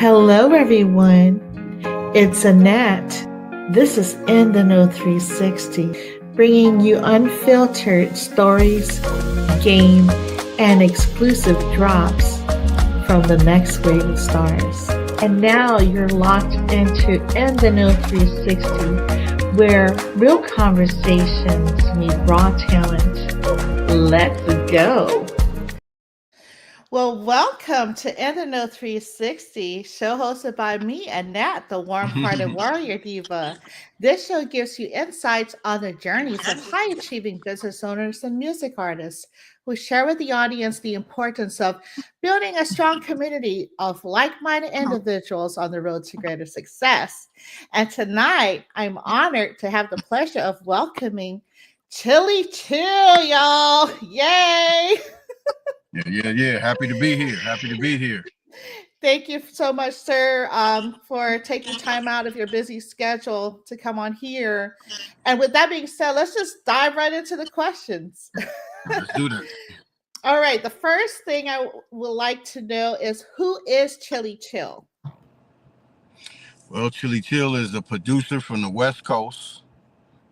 Hello, everyone. It's Annette. This is In the Know 360, bringing you unfiltered stories, game, and exclusive drops from the next wave of stars. And now you're locked into In the Know 360, where real conversations meet raw talent. Let's go. Well, welcome to In the Know 360, show hosted by me, Annette, the warm-hearted warrior diva. This show gives you insights on the journeys of high-achieving business owners and music artists who share with the audience the importance of building a strong community of like-minded individuals on the road to greater success. And tonight, I'm honored to have the pleasure of welcoming Chili Chill, y'all. Yay! Yeah. Happy to be here. Thank you so much, sir, for taking time out of your busy schedule to come on here. And with that being said, let's just dive right into the questions. Let's do that. All right. The first thing I would like to know is, who is Chili Chill? Well, Chili Chill is a producer from the West Coast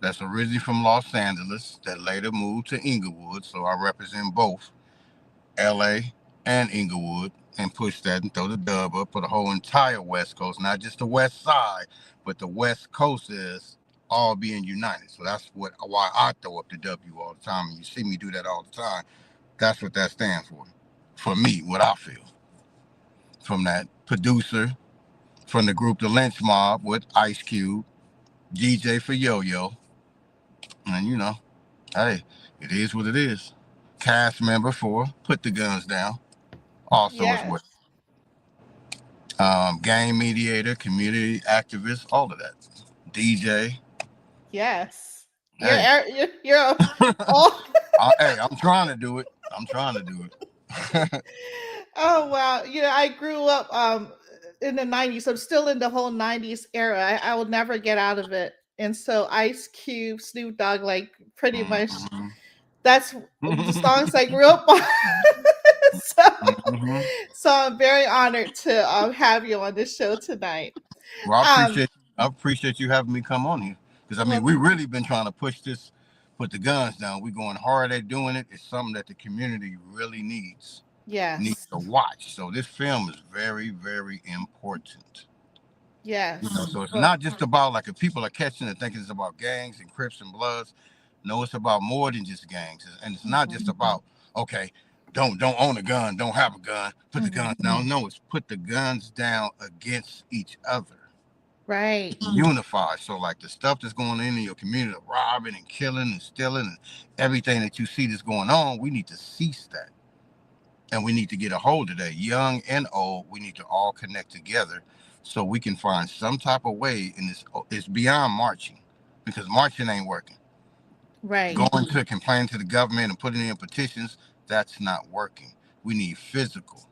that's originally from Los Angeles that later moved to Inglewood. So I represent both LA and Inglewood and push that and throw the dub up for the whole entire West Coast, not just the West Side, but the West Coast is all being united. So that's why I throw up the W all the time. And you see me do that all the time. That's what that stands for. For me, what I feel. From that producer, from the group the Lench Mob with Ice Cube, DJ for Yo-Yo. And hey, it is what it is. Cast member for Put the Guns Down. Also as well. Game mediator, community activist, all of that. DJ. Yes. Hey. You're all... Hey, I'm trying to do it. Oh, wow. I grew up in the 90s. I'm still in the whole 90s era. I will never get out of it. And so Ice Cube, Snoop Dogg, like pretty much that's the songs I grew up on. So I'm very honored to have you on this show tonight. Well, I appreciate you having me come on here. Because, we really been trying to push this, put the guns down. We're going hard at doing it. It's something that the community really needs. Yes. Needs to watch. So this film is very, very important. Yes. So it's not just about, like, if people are catching it thinking it's about gangs and Crips and Bloods. No, it's about more than just gangs. And it's not just about, okay, don't own a gun, don't have a gun, put the guns down. No, it's put the guns down against each other. Right. Unify. So like the stuff that's going on in your community, robbing and killing and stealing and everything that you see that's going on, we need to cease that. And we need to get a hold of that. Young and old, we need to all connect together so we can find some type of way in this. It's beyond marching, because marching ain't working. Right. Going to complain to the government and putting in petitions, that's not working. We need physical.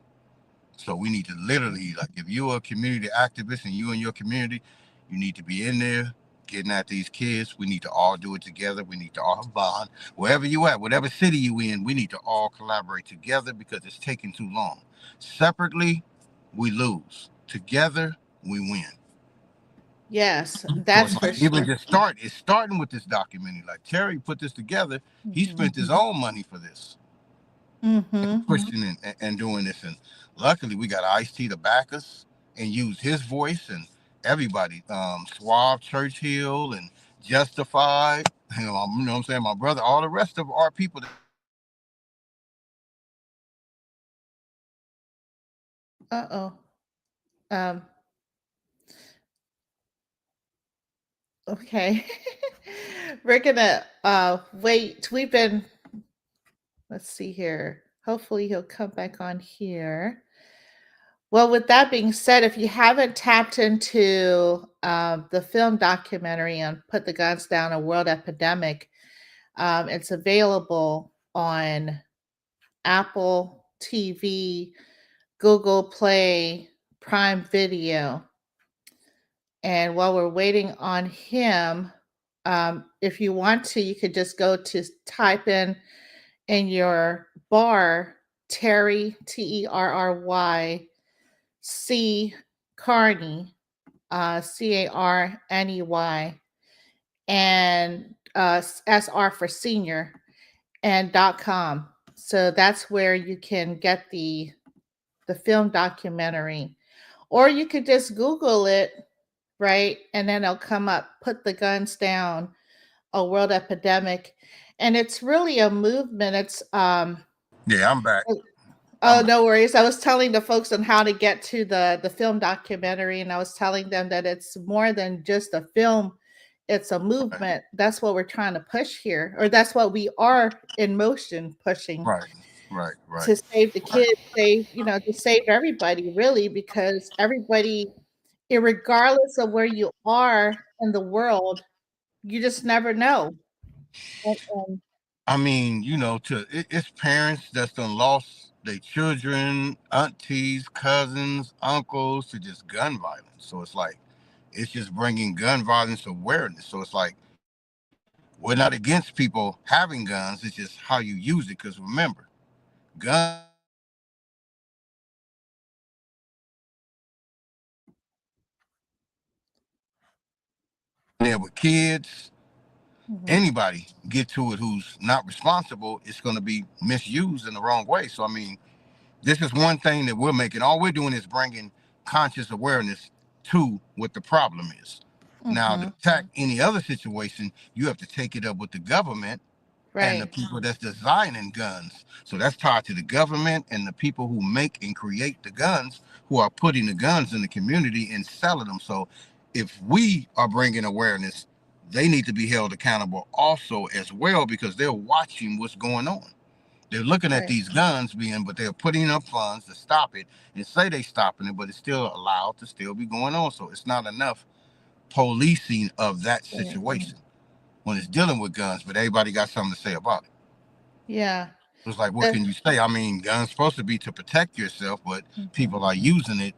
So we need to literally, like, if you're a community activist and you in your community, you need to be in there getting at these kids. We need to all do it together. We need to all bond. Wherever you at, whatever city you in, we need to all collaborate together, because it's taking too long. Separately, we lose. Together, we win. Yes, that's for sure. Even just it's starting with this documentary. Like, Terry put this together. He spent his own money for this. Pushing and doing this. And luckily, we got Ice-T to back us and use his voice, and everybody, Suave Churchill and Justified, you know what I'm saying, my brother, all the rest of our people. Okay. We're gonna wait. Let's see here. Hopefully he'll come back on here. Well, with that being said, if you haven't tapped into the film documentary on Put the Guns Down, a World Epidemic, it's available on Apple TV, Google Play, Prime Video. And while we're waiting on him, if you want to, you could just go to type in your bar, Terry, Terry, C Carney, Carney, and SR for senior, and .com. So that's where you can get the film documentary, or you could just Google it, right? And then it'll come up, put the guns down, a world epidemic. And it's really a movement. Yeah, I'm back. Oh, I'm back. no worries. I was telling the folks on how to get to the film documentary, and I was telling them that it's more than just a film. It's a Right, movement. That's what we're trying to push here, or that's what we are in motion pushing right, right, right. to save the Right. kids, save, to save everybody really, because everybody, regardless of where you are in the world, you just never know. And I mean, it's parents that's done lost their children, aunties, cousins, uncles to just gun violence. So it's like it's just bringing gun violence awareness. So it's like we're not against people having guns. It's just how you use it. Because remember, guns are dangerous. In there with kids, mhm, anybody get to it who's not responsible, it's going to be misused in the wrong way. So I mean, this is one thing that we're making. All we're doing is bringing conscious awareness to what the problem is. Now, to mhm, attack any other situation, you have to take it up with the government and the right, people that's designing guns. So that's tied to the government and the people who make and create the guns, who are putting the guns in the community and selling them. So if we are bringing awareness, they need to be held accountable also as well, because they're watching what's going on. They're looking at right, these guns being, but they're putting up funds to stop it and say they stopping it, but it's still allowed to still be going on. So it's not enough policing of that right. situation when it's dealing with guns, but everybody got something to say about it. Yeah. It's like, what The, can you say? I mean, guns supposed to be to protect yourself, but mhm, people are using it,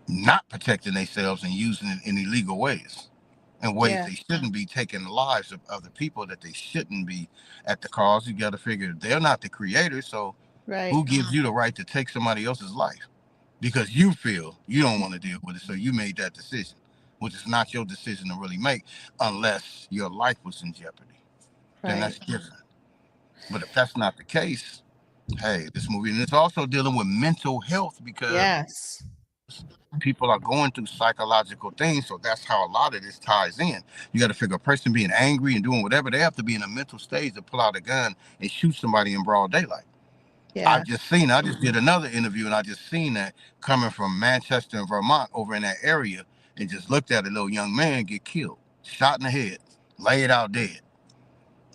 not protecting themselves and using it in illegal ways. In ways yeah, they shouldn't be, taking the lives of other people that they shouldn't be at the cause. You got to figure they're not the creators, so right, who gives you the right to take somebody else's life? Because you feel you don't want to deal with it, so you made that decision, which is not your decision to really make unless your life was in jeopardy. Then right. that's different. But if that's not the case, hey, this movie, and it's also dealing with mental health because Yes. people are going through psychological things. So that's how a lot of this ties in. You got to figure a person being angry and doing whatever, they have to be in a mental stage to pull out a gun and shoot somebody in broad daylight. Yeah. I just did another interview and I just seen that coming from Manchester and Vermont over in that area, and just looked at a little young man get killed, shot in the head, laid out dead.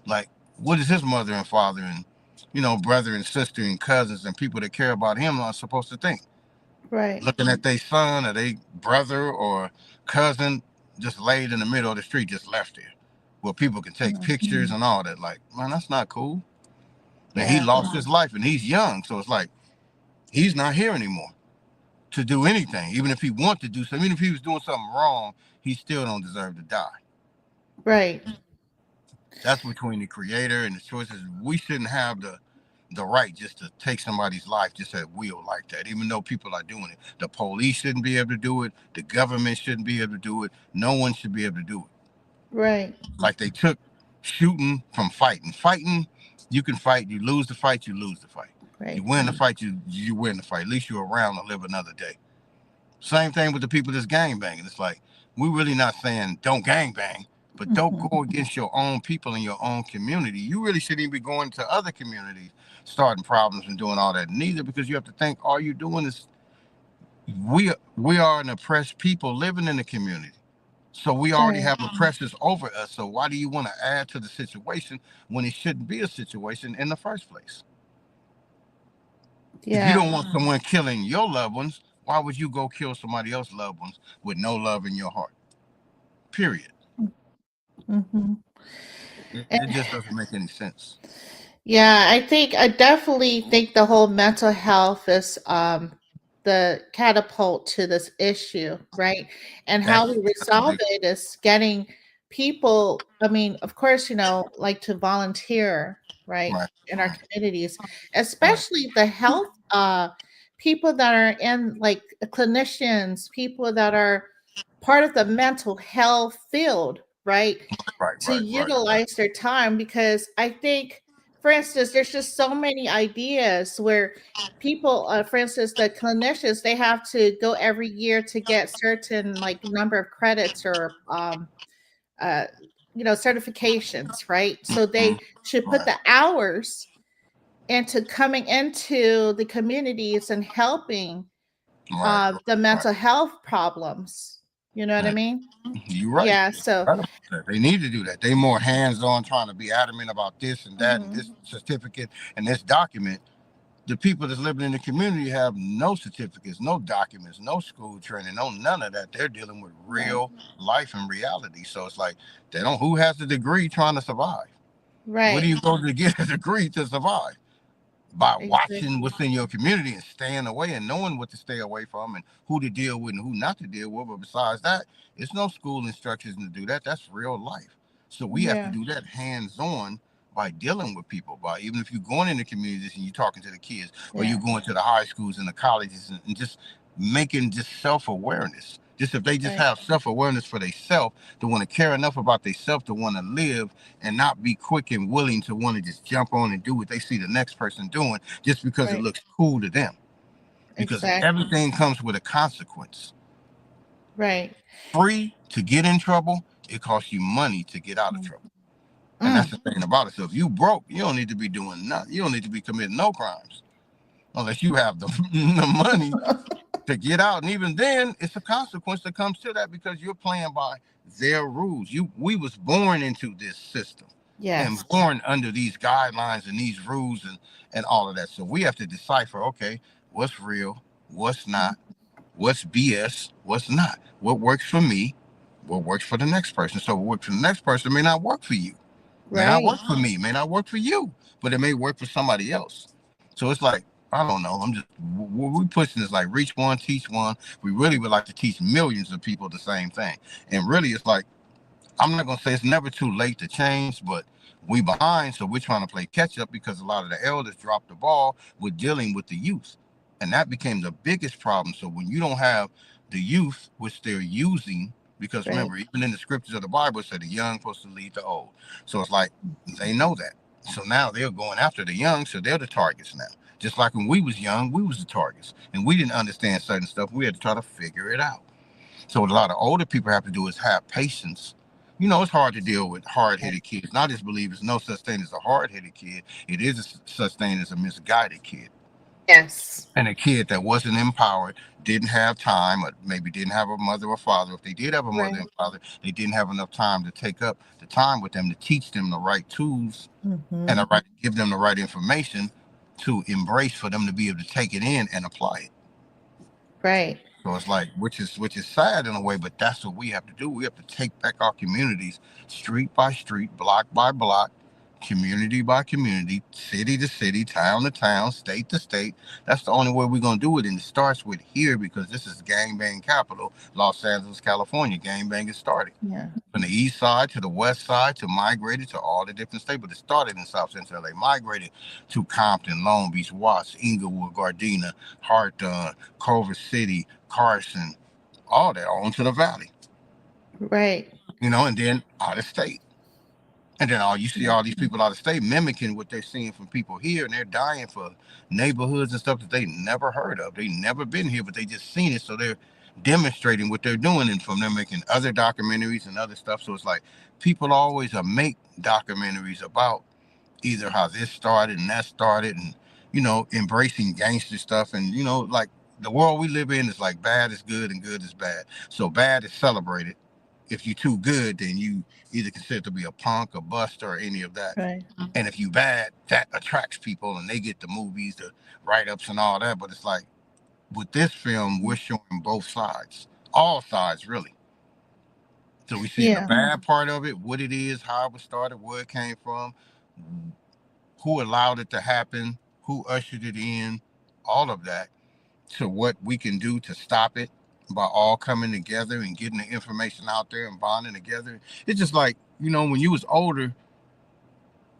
Like, what is his mother and father and, brother and sister and cousins and people that care about him are supposed to think? Right. Looking at their son or their brother or cousin just laid in the middle of the street, just left there, where people can take Mhm. pictures and all that. Like, man, that's not cool. And he Yeah. lost his life and he's young. So it's like, he's not here anymore to do anything. Even if he wanted to do something, even if he was doing something wrong, he still don't deserve to die. Right. That's between the creator and the choices. We shouldn't have the right just to take somebody's life just at will like that, even though people are doing it. The police shouldn't be able to do it. The government shouldn't be able to do it. No one should be able to do it. Right. Like they took shooting from fighting. Fighting, you can fight. You lose the fight, you lose the fight. You Right. win the fight, you win the fight. At least you're around to live another day. Same thing with the people that's gang banging. It's like, we're really not saying don't gang bang, but don't Mhm. go against your own people in your own community. You really shouldn't even be going to other communities, starting problems and doing all that neither, because you have to think all you're doing is, we are an oppressed people living in the community. So we already Right. have oppressors over us. So why do you want to add to the situation when it shouldn't be a situation in the first place? If you Yeah. don't want someone killing your loved ones, why would you go kill somebody else's loved ones with no love in your heart? Period. Mhm. It just doesn't make any sense. Yeah, I definitely think the whole mental health is the catapult to this issue, right? And how we That's a resolve big it is getting people, I mean, of course, like to volunteer, right, right, in our right, communities, right, especially the health people that are in like clinicians, people that are part of the mental health field, right? To Right. utilize their time, because I think, for instance, there's just so many ideas where people, for instance, the clinicians, they have to go every year to get certain like number of credits or uh, certifications, right? So Mhm. they should put Right, the hours into coming into the communities and helping right, the right. mental health problems. You know what I Right. mean? You're right. Yeah. You're So, right about that. They need to do that. They more hands-on, trying to be adamant about this and that and mhm, this certificate and this document. The people that's living in the community have no certificates, no documents, no school training, no none of that. They're dealing with right, real life and reality. So it's like they don't. Who has the degree trying to survive? Where do right, you go to get a degree to survive? By watching exactly, what's in your community and staying away and knowing what to stay away from and who to deal with and who not to deal with. But besides that, it's no school instructions to do that. That's real life. So we have to yeah, do that hands on by dealing with people. By even if you're going into communities and you're talking to the kids, or you're yeah, going to the high schools and the colleges and just making just self awareness. Just if they just right, have self awareness for themselves to want to care enough about themselves to want to live and not be quick and willing to want to just jump on and do what they see the next person doing just because it right, looks cool to them. Because exactly, everything comes with a consequence. right. Free to get in trouble, it costs you money to get out of Mm, trouble. And that's mm. the thing about it. So if you broke, you don't need to be doing nothing. You don't need to be committing no crimes unless you have the money to get out. And even then, it's a consequence that comes to that because you're playing by their rules. We was born into this system and Yes, born under these guidelines and these rules and all of that. So we have to decipher, okay, what's real, what's not, what's BS, what's not, what works for me, what works for the next person. So what works for the next person may not work for you, may not right. work for me, may not work for you, but it may work for somebody else. So it's like, I don't know. I'm just, what we pushing is like reach one, teach one. We really would like to teach millions of people the same thing. And really, it's like, I'm not going to say it's never too late to change, but we behind. So we're trying to play catch up because a lot of the elders dropped the ball with dealing with the youth. And that became the biggest problem. So when you don't have the youth, which they're using, because Right. remember, even in the scriptures of the Bible, it said the young supposed to lead the old. So it's like they know that. So now they're going after the young, so they're the targets now. Just like when we was young, we was the targets. And we didn't understand certain stuff. We had to try to figure it out. So what a lot of older people have to do is have patience. You know, it's hard to deal with hard-headed kids. And I just believe there's no such thing as a hard-headed kid. It is such thing as a misguided kid. Yes. And a kid that wasn't empowered, didn't have time, or maybe didn't have a mother or father. If they did have a mother Right. and father, they didn't have enough time to take up the time with them to teach them the right tools and the Mm-hmm. right, give them the right information to embrace for them to be able to take it in and apply it. Right. So it's like, which is sad in a way, but that's what we have to do. We have to take back our communities, street by street, block by block, community by community, city to city, town to town, state to state. That's the only way we're gonna do it, and it starts with here because this is gangbang capital, Los Angeles, California. Gangbang is started Yeah. from the east side to the west side to migrated to all the different states, but it started in South Central LA, migrated to Compton, Long Beach, Watts, Inglewood, Gardena, Hawthorne, Culver City, Carson, all that on to the valley, Right. and then out of state. And then all you see Yeah. all these people out of state mimicking what they're seeing from people here, and they're dying for neighborhoods and stuff that they never heard of. They never been here, but they just seen it, so they're demonstrating what they're doing, and from them making other documentaries and other stuff. So it's like people always make documentaries about either how this started and that started, and embracing gangster stuff, and like the world we live in is like bad is good and good is bad. So bad is celebrated. If you're too good, then you either considered to be a punk, a buster, or any of that. Right. And if you bad, that attracts people, and they get the movies, the write-ups, and all that. But it's like with this film, we're showing both sides, all sides really. So we see the Yeah. bad part of it, what it is, how it was started, where it came from, who allowed it to happen, who ushered it in, all of that, to what we can do to stop it by all coming together and getting the information out there and bonding together. It's just like, when you was older,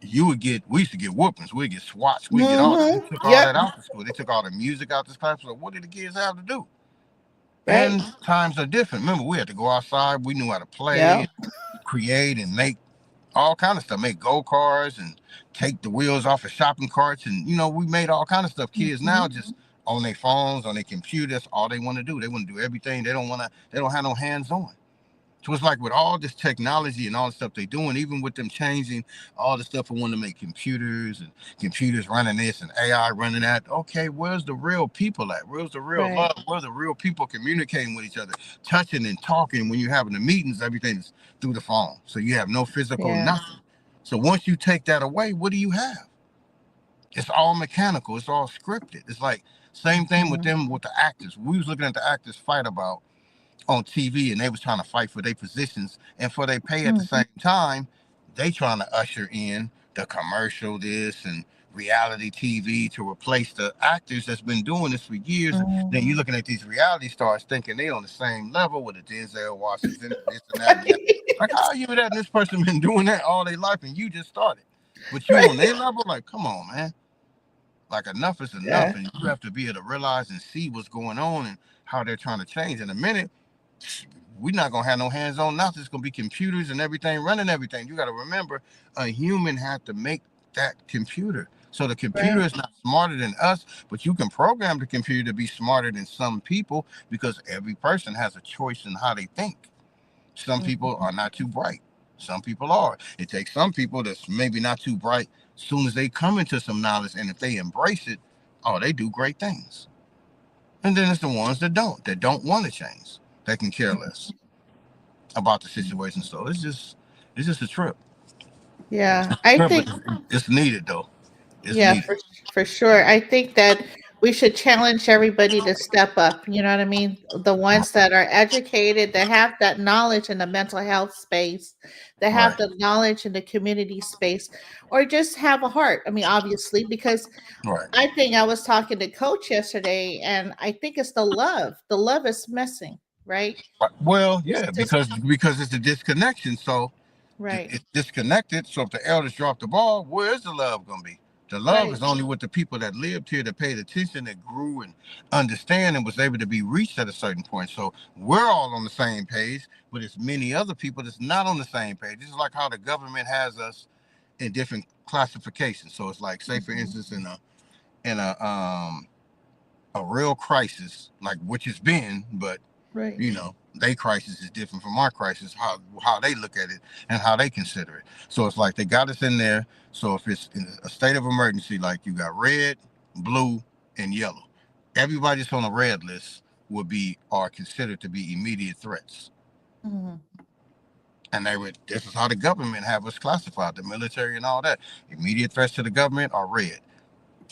we used to get whoopings, we'd get swats, we'd get all that. They Mm-hmm. took all Yep. that out of school. They took all the music out this class. So what did the kids have to do? Right. And times are different. Remember, we had to go outside. We knew how to play, Yeah. and create, and make all kind of stuff. Make go cars and take the wheels off of shopping carts, and we made all kind of stuff. Kids now Mm-hmm. just on their phones, on their computers. All they want to do. They want to do everything. They don't want to. They don't have no hands on. So it's like with all this technology and all the stuff they're doing, even with them changing all the stuff and wanting to make computers and computers running this and AI running that. Okay, where's the real people at? Where's the real Right. love? Where's the real people communicating with each other, touching and talking? When you're having the meetings, everything's through the phone. So you have no physical Yeah. nothing. So once you take that away, what do you have? It's all mechanical. It's all scripted. It's like same thing with Mm-hmm. them with the actors. We was looking at the actors fight about on TV, and they was trying to fight for their positions and for their pay at the Mm-hmm. same time. They trying to usher in the commercial this and reality TV to replace the actors that's been doing this for years. And then you Mm-hmm. looking at these reality stars thinking they on the same level with the Denzel Washington, this and that and that. Like, how are you that this person been doing that all their life and you just started? But you on Right. their level, like, come on, man. Like enough is enough, Yeah. and you have to be able to realize and see what's going on and how they're trying to change. In a minute, we're not gonna have no hands-on nothing. It's gonna be computers and everything running everything. You got to remember, a human had to make that computer. So the computer Right. is not smarter than us, but you can program the computer to be smarter than some people because every person has a choice in how they think. Some people Mm-hmm. are not too bright. Some people are. It takes some people that's maybe not too bright. As soon as they come into some knowledge, and if they embrace it, oh, they do great things. And then it's the ones that don't want to change, that can care less about the situation. So it's just a trip. Yeah. It's a I trip, but think. it's needed though. It's Yeah, needed. for sure. I think that we should challenge everybody to step up. You know what I mean? The ones that are educated, that have that knowledge in the mental health space, that have Right. the knowledge in the community space, or just have a heart. I mean, obviously, because Right. I think I was talking to Coach yesterday, and I think it's the love. The love is missing, right? Well, It's yeah, just because it's a disconnection. So right, it's disconnected. So if the elders drop the ball, where is the love gonna be? The love right. is only with the people that lived here, that paid attention, that grew and understand and was able to be reached at a certain point. So we're all on the same page, but it's many other people that's not on the same page. This is like how the government has us in different classifications. So it's like, say for Mhm. instance, in a real crisis, like which it's been, but Right. their crisis is different from our crisis, how they look at it and how they consider it. So it's like they got us in there. So if it's in a state of emergency, like you got red, blue, and yellow, everybody that's on a red list would be are considered to be immediate threats. Mhm. And this is how the government have us classified, the military and all that. Immediate threats to the government are red.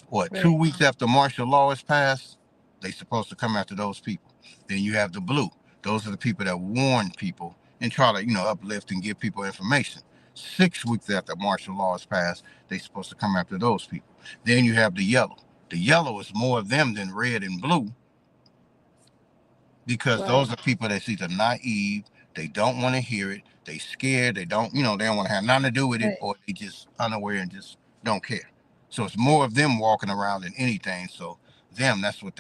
What, two Right. weeks after martial law is passed, they supposed to come after those people. Then you have the blue. Those are the people that warn people and try to, uplift and give people information. 6 weeks after martial law is passed, they supposed to come after those people. Then you have the yellow. The yellow is more of them than red and blue because Right. those are people that's either naive, they don't want to hear it, they scared, they don't want to have nothing to do with it, Right. or they just unaware and just don't care. So it's more of them walking around than anything. So that's what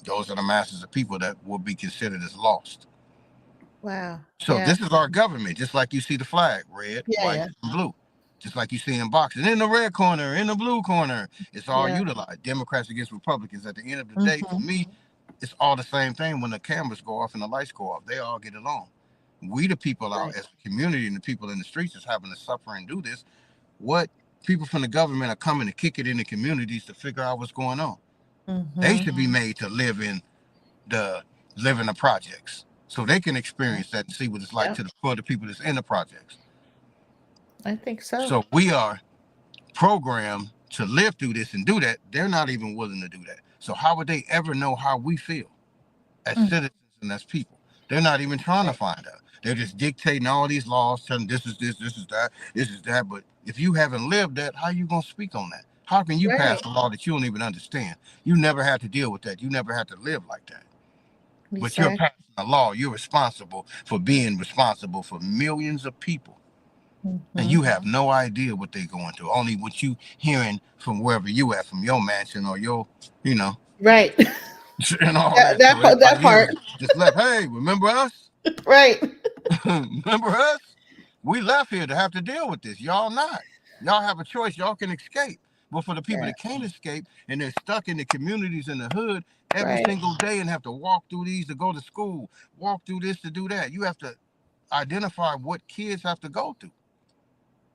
those are the masses of people that will be considered as lost. Wow. So Yeah. this is our government, just like you see the flag, red, Yeah. white, Yeah. and blue. Just like you see in boxing, in the red corner, in the blue corner, it's all Yeah. utilized. Democrats against Republicans. At the end of the day, for Mhm. me, it's all the same thing. When the cameras go off and the lights go off, they all get along. We, the people out Right. as a community and the people in the streets, is having to suffer and do this. What people from the government are coming to kick it in the communities to figure out what's going on. They Mhm. should be made to the live in the projects so they can Yeah. experience that and see what it's like Yeah. for the people that's in the projects. I think so. So we are programmed to live through this and do that. They're not even willing to do that. So how would they ever know how we feel as Mm. citizens and as people? They're not even trying to Right. find out. They're just dictating all these laws, telling this is this, this is that, this is that. But if you haven't lived that, how are you gonna speak on that? How can you pass Right. a law that you don't even understand? You never had to deal with that. You never had to live like that. But you're Exactly. passing a law. You're responsible for being responsible for millions of people. And you have no idea what they're going through. Only what you hearing from wherever you at, from your mansion or your, you know, Right. and all that that. So that everybody part. here just left. Hey, remember us? Right. Remember us? We left here to have to deal with this. Y'all not. Y'all have a choice. Y'all can escape. But for the people Yeah. that can't escape and they're stuck in the communities in the hood every Right. single day and have to walk through these to go to school, walk through this to do that, you have to identify what kids have to go through.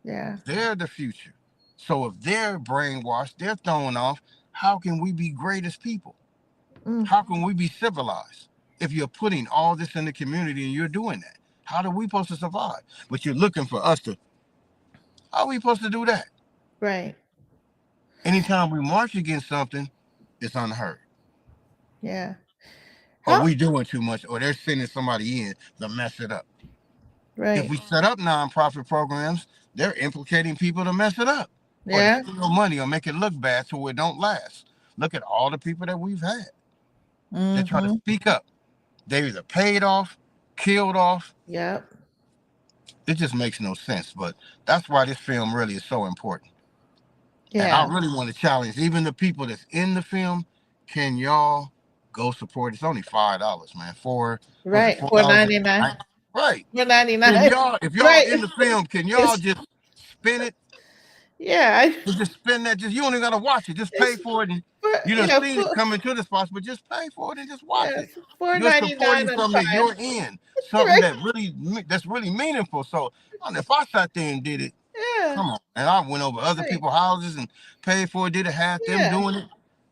Yeah. They're the future. So if they're brainwashed, they're thrown off, how can we be great as people? Mm. How can we be civilized if you're putting all this in the community and you're doing that? How are we supposed to survive? But you're looking for us to, how are we supposed to do that? Right. Anytime we march against something, it's unheard. Yeah. Or How? we doing too much, or they're sending somebody in to mess it up. If Right. we set up nonprofit programs, they're implicating people to mess it up or to Yeah. steal money or make it look bad so it don't last. Look at all the people that we've had that try to Mm-hmm. speak up. They either paid off, killed off. Yep. It just makes no sense. But that's why this film really is so important. And I Yeah. really want to challenge even the people that's in the film. Can y'all go support? It's only $5, man. Was it Right. four Four dollars? ninety nine. Right. Can 4.99. y'all, if y'all Right. in the film, can y'all It's, just spin it? yeah. Just spend that. Just you don't even gotta watch it. Just pay It's for it, and for, you done yeah. seen it coming to the spots, but just pay for it and just watch Yeah. it. Four You're ninety nine supporting on something that Prime. you're in, something Right. that really that's really meaningful. So, if I sat there and did it, Yeah. come on, and I went over other Right. people's houses and paid for it, did it, had them Yeah. doing it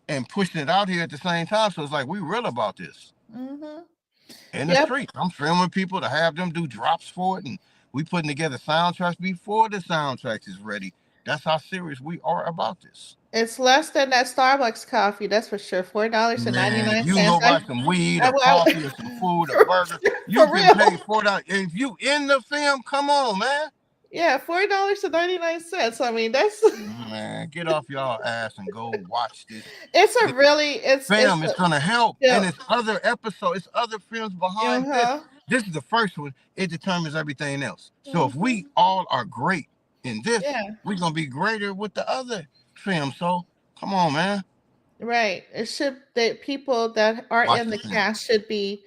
and pushing it out here at the same time. So it's like we real about this Mm-hmm. in the Yep. street. I'm filming people to have them do drops for it, and we putting together soundtracks before the soundtracks is ready. That's how serious we are about this. It's less than that Starbucks coffee, that's for sure. Man, if $4.99. you can go buy some weed or I coffee or some food or for, burger, you for can pay real. $4. If you in the film, come on, man. Yeah, $4.99. I mean, that's Man, get off y'all ass and go watch this. it's a This really it's film is gonna help, a and it's other episodes, it's other films behind this. uh-huh. This is the first one. It determines everything else. So if Hmm. we all are great in this, Yeah, we're gonna be greater with the other films. So come on, man. right. It should that people that are Watch in the the film. cast should be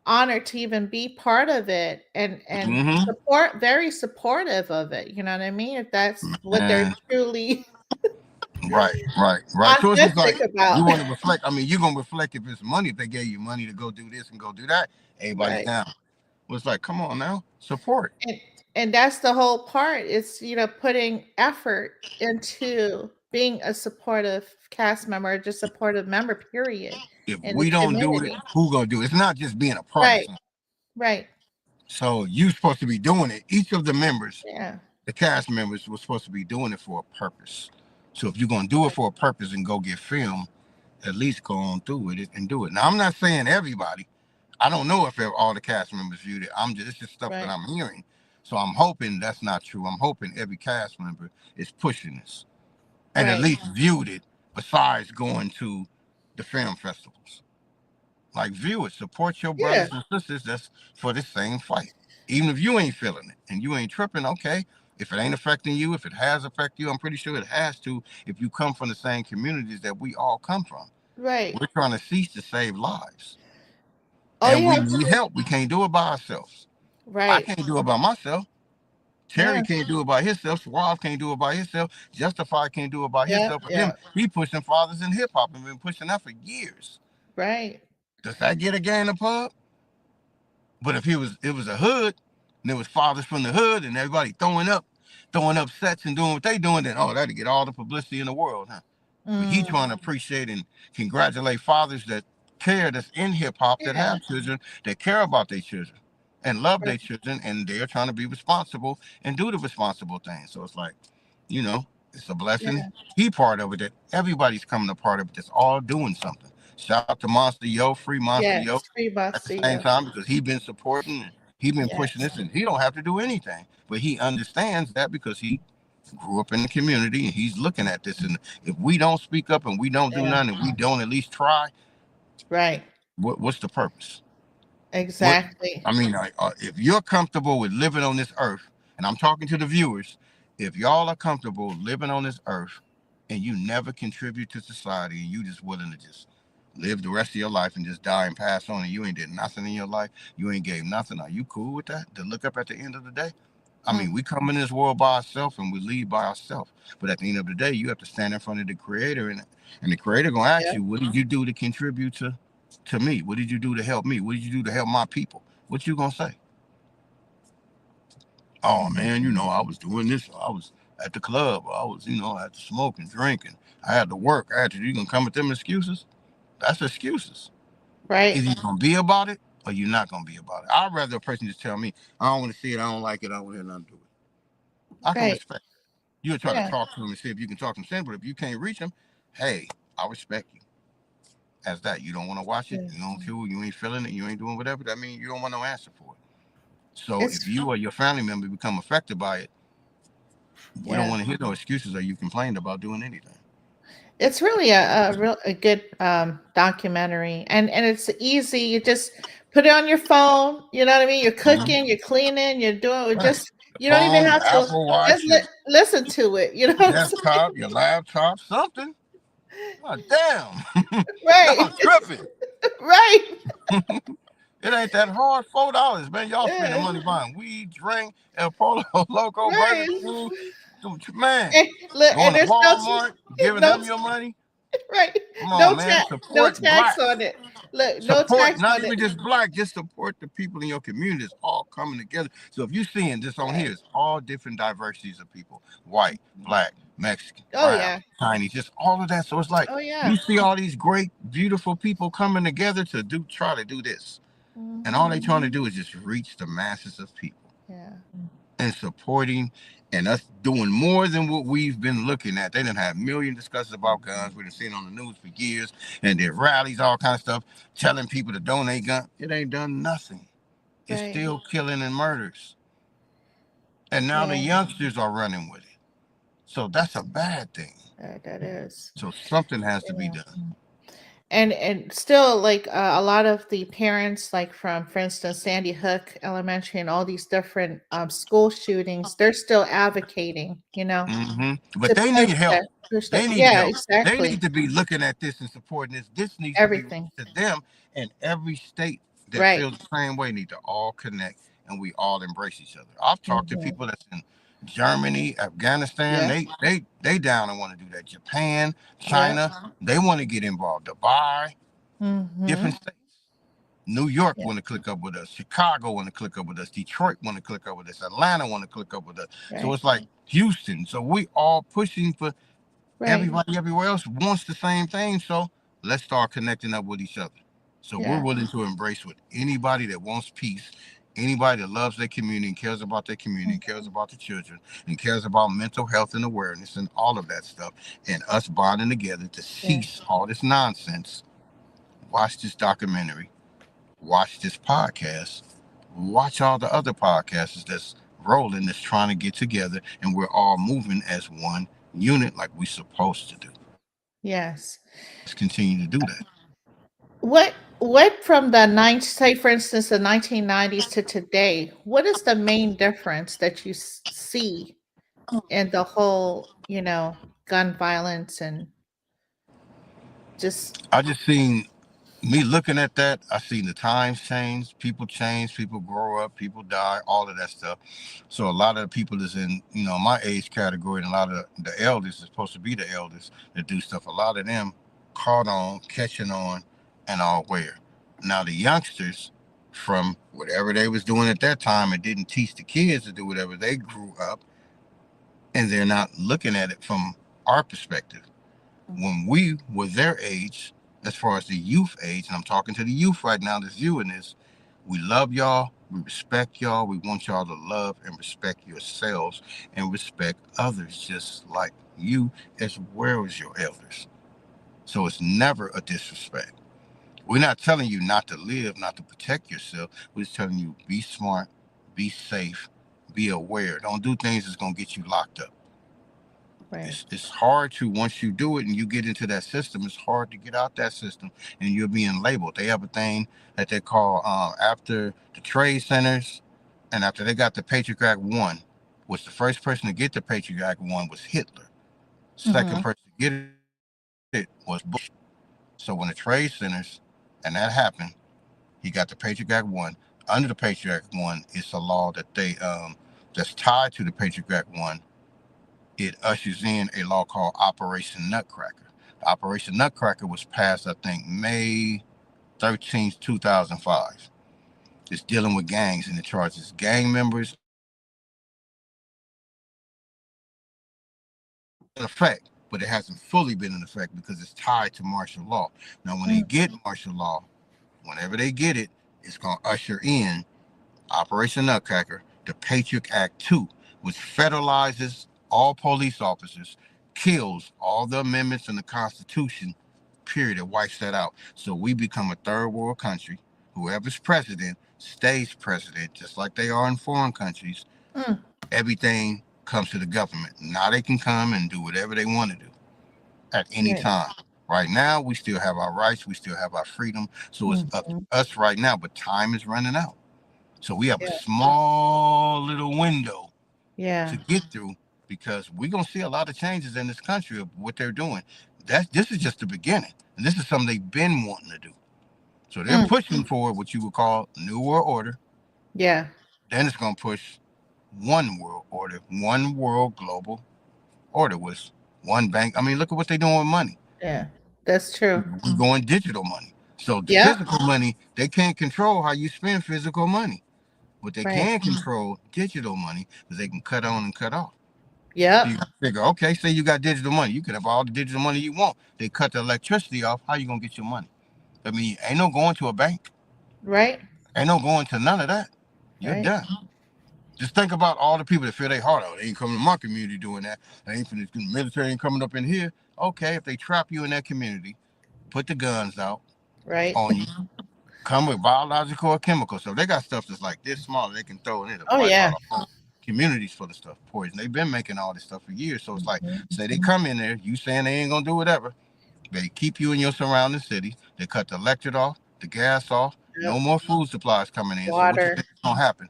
honored to even be part of it and Mm-hmm. very supportive of it. You know what I mean? If that's what they're And truly right. So it's just like authentic about. you want to reflect. I mean, you're gonna reflect if it's money. If they gave you money to go do this and go do that, everybody's Right. down. Well, it's like, come on now, support. And and that's the whole part. It's, putting effort into being a supportive cast member, just supportive member, period, If in the we don't do it, community. who gonna do it? It's not just being a part of Right, something. right. So you're supposed to be doing it. Each of the members, Yeah. the cast members, was supposed to be doing it for a purpose. So if you're gonna do it for a purpose and go get film, at least go on through with it and do it. Now I'm not saying everybody. I don't know if all the cast members viewed it. It's just stuff that Right. I'm hearing. So I'm hoping that's not true. I'm hoping every cast member is pushing this and at Right. least viewed it besides going to the film festivals. Like view it, support your Yeah. brothers and sisters that's for the same fight. Even if you ain't feeling it and you ain't tripping, okay. If it ain't affecting you, if it has affected you, I'm pretty sure it has to if you come from the same communities that we all come from. Right. We're trying to cease to save lives. All And you we have need to help. We can't do it by ourselves. I right. can't do it by myself. Yeah. Terry can't do it by himself. Suave can't do it by himself. Justify can't do it by Yeah. himself. But Yeah. him, he pushing fathers in hip hop and been pushing that for years. Right. Does that get a guy in the pub? But if it was a hood, and there was fathers from the hood, and everybody throwing up sets and doing what they doing, then that'd get all the publicity in the world, huh? But he Mm. trying to appreciate and congratulate fathers that care, that's in hip hop, that Yeah. have children, that care about their children and love Right. their children, and they're trying to be responsible and do the responsible thing. So it's like, you know, it's a blessing. Yeah. He part of it that everybody's coming a part of it that's all doing something. Shout out to Monster Yo, Free Monster Yo Yes. Free at the Buster, same yeah. time because he been supporting and he been pushing Yes. this and he don't have to do anything. But he understands that because he grew up in the community and he's looking at this. And if we don't speak up and we don't do Yeah. nothing and we don't at least try, Right. what's the purpose? What Exactly. I mean, if you're comfortable with living on this earth and I'm talking to the viewers, if y'all are comfortable living on this earth and you never contribute to society and you just willing to just live the rest of your life and just die and pass on and you ain't did nothing in your life, you ain't gave nothing, are you cool with that? To look up at the end of the day? I mean, we come in this world by ourselves and we leave by ourselves. But at the end of the day, you have to stand in front of the creator and the creator gonna ask Yeah. you, what did you do to contribute to me? What did you do to help me? What did you do to help my people? What you gonna say? Oh man, I was doing this. I was at the club. I was, I had to smoke and drink and I had to work. I had to, you gonna come with them excuses? That's excuses. Right. Either you gonna be about it or you're not gonna be about it. I'd rather a person just tell me, I don't want to see it, I don't like it, I don't want to hear nothing to do it. I can Right. respect it. You'll try to Yeah. talk to them and see if you can talk them sense, but if you can't reach them, hey, I respect you as that. You don't want to watch it, Yeah. you don't feel, you ain't feeling it, you ain't doing whatever. That means you don't want no answer for it. So if It's you or your family member become affected by it, we don't yeah. want to hear no excuses or you complained about doing anything. It's really a good documentary, and it's easy. You just put it on your phone. You know what I mean? You're cooking, you're cleaning, you're doing Right. just. The You don't even phone, your have to Apple just Watch, your listen to it. You know what I'm saying? desktop, your laptop, something. God damn. Right. Y'all tripping. Right. It ain't that hard. $4, man. Y'all spending Yeah. money buying weed, drink, El Polo Loco, Burger Right. King. Man, And look, going and to there's Walmart, giving no them your money. right, Come on, man. no Support tax black. on it. Look, no Support, tax not on it. even just black, just support the people in your communities all coming together. So if you seeing this on here, Right. it's all different diversities of people. White, black, Mexican, Oh brown, yeah. Chinese, just all of that. So it's like Oh yeah. you see all these great, beautiful people coming together to try to do this. And all Hmm. they trying to do is just reach the masses of people Yeah. and supporting and us doing more than what we've been looking at. They didn't have million discussions about guns. We've been seeing on the news for years and their rallies, all kind of stuff, telling people to donate guns. It ain't done nothing. It's Right. still killing and murders. And now the Yeah. youngsters are running with it. So that's a bad thing. That is. So something has to be Yeah. done. And still like a lot of the parents like from for instance Sandy Hook Elementary and all these different school shootings, they're still advocating, But to they need help. push that. They need Yeah, help. They exactly. need to be looking at this and supporting this. This needs to be Everything. reached to them, and every state that Right. feels the same way need to all connect and we all embrace each other. I've talked to Hmm. people that's in Germany, Afghanistan. Yeah. They down and want to do that. Japan, Yeah. China, they want to get involved. Dubai, Hmm. different states. New York Yeah. want to click up with us. Chicago want to click up with us. Detroit want to click up with us. Atlanta want to click up with us. So Right. it's like Houston. So we all pushing for Right. everybody everywhere else wants the same thing. So let's start connecting up with each other. So we're Yeah. willing to embrace with anybody that wants peace, anybody that loves their community and cares about their community and cares about the children and cares about mental health and awareness and all of that stuff. And us bonding together to Yeah. cease all this nonsense. Watch this documentary, watch this podcast, watch all the other podcasters that's rolling, that's trying to get together, and we're all moving as one unit like we're supposed to do. Yes. Let's continue to do that. What from the nine say for instance the 1990s to today, what is the main difference that you see in the whole, gun violence and just I just seen me looking at that. I seen the times change, people grow up, people die, all of that stuff. So a lot of the people that's in, my age category and a lot of the elders is supposed to be the elders that do stuff. A lot of them caught on, catching on, and all where. Now the youngsters from whatever they was doing at that time and didn't teach the kids to do whatever, they grew up and they're not looking at it from our perspective. When we were their age, as far as the youth age, and I'm talking to the youth right now that's viewing this, we love y'all, we respect y'all, we want y'all to love and respect yourselves and respect others just like you as well as your elders. So it's never a disrespect. We're not telling you not to live, not to protect yourself. We're just telling you be smart, be safe, be aware. Don't do things that's gonna get you locked up. right. It's hard to, once you do it and you get into that system, it's hard to get out that system and you're being labeled. They have a thing that they call after the trade centers and after they got the Patriot Act 1, was the first person to get the Patriot Act one was Hitler. Second Mm-hmm. person to get it was Bush. So when the trade centers and that happened, he got the Patriot Act one. Under the Patriot Act one, it's a law that that's tied to the Patriot Act one. It ushers in a law called Operation Nutcracker. The Operation Nutcracker was passed, I think, May 13th, 2005. It's dealing with gangs and it charges gang members in effect, but it hasn't fully been in effect because it's tied to martial law. Now, when they get martial law, whenever they get it, it's going to usher in Operation Nutcracker, the Patriot Act 2, which federalizes all police officers, kills all the amendments in the Constitution, period. It wipes that out. So we become a third world country. Whoever's president stays president, just like they are in foreign countries. Mm. Everything comes to the government. Now they can come and do whatever they want to do at any Right. time. Right now, we still have our rights. We still have our freedom. So it's up to Mm-hmm. us right now, but time is running out. So we have a Yeah. small little window to Yeah. get through because we're gonna see a lot of changes in this country of what they're doing. This is just the beginning, and this is something they've been wanting to do. So they're Mm. pushing for what you would call New World Order. Yeah. Then it's gonna push one world order, one world global order with one bank. I mean, look at what they're doing with money. Yeah. That's true. We're going digital money. So the Yep. physical money, they can't control how you spend physical money. But they Right. can control digital money because they can cut on and cut off. So Yep. you figure, okay, say you got digital money. You can have all the digital money you want. They cut the electricity off. How you going to get your money? I mean, ain't no going to a bank. Right. Ain't no going to none of that. You're Right. done. Just think about all the people that feel their heart out. They ain't coming to my community doing that. They ain't from the military ain't coming up in here. Okay, if they trap you in that community, put the guns out Right. on you, come with biological or chemical. So they got stuff that's like this small, they can throw it in to Oh wipe out yeah. a whole communities full of stuff, poison. They've been making all this stuff for years. So it's like, Mm-hmm. say they come in there, you saying they ain't gonna do whatever. They keep you in your surrounding city. They cut the electric off, the gas off. No Yep. more food supplies coming in. So what you Water. think is gonna happen?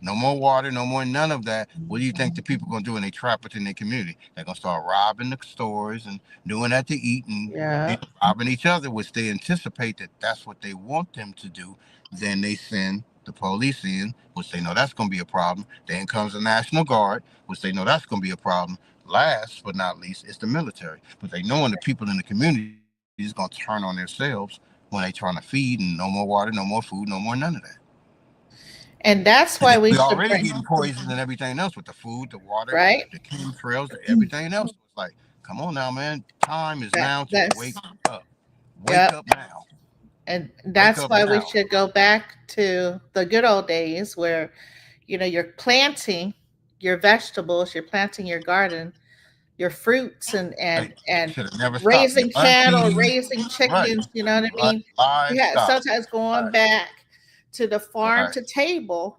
No more water, no more none of that. What do you think Mhm. the people gonna do when they trap within their community? They're gonna start robbing the stores and doing that to eat and Yeah. robbing each other, which they anticipate that that's what they want them to do. Then they send the police in, which they know that's gonna be a problem. Then comes the National Guard, which they know that's gonna be a problem. Last but not least, it's the military. But they knowing the people in the community is gonna turn on themselves when they trying to feed and no more water, no more food, no more none of that. And that's And then why we we should already bring. getting poisoned and everything else with the food, the water, Right. the chemtrails, everything else. So it's like, come on now, man. Time is That now to wake that's up. Wake yep. up now. And Wake that's up why we now. should go back to the good old days where you're planting your vegetables, you're planting your garden, your fruits, and Hey, and should have never stopped. Your raising cattle, aunties, raising right? chickens. You know what I mean? Yeah. Livestock. Sometimes going Right. back to the farm Right. to table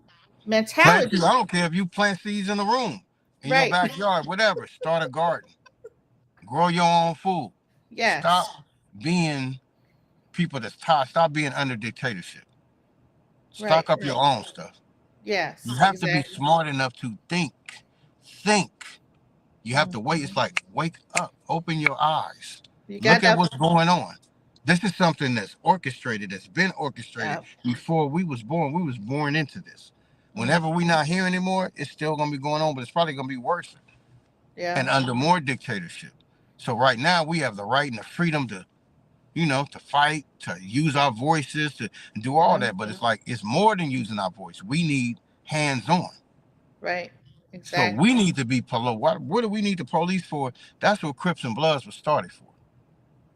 Plant seeds. I mentality. don't care if you plant seeds in the room, in your Right. backyard, whatever. Start a garden. Grow your own food. Stop Yes. being people that's tired. Stop being under dictatorship. Right. Stock up your own stuff. You Yes. have to be Exactly. smart enough to think. Think. You have to wait. It's Mhm. like, wake up, open your eyes, You look got at that. what's going on. This is something that's orchestrated, that's been orchestrated Yeah. before we was born. We was born into this. Mm. Whenever we not here anymore, it's still gonna be going on, but it's probably gonna be worse Yeah. and under more dictatorship. So right now we have the right and the freedom to, to fight, to use our voices, to do all Yeah. that. But it's like it's more than using our voice. We need hands on. Right. So we Exactly. need to be police. What do we need the police for? That's what Crips and Bloods was started for,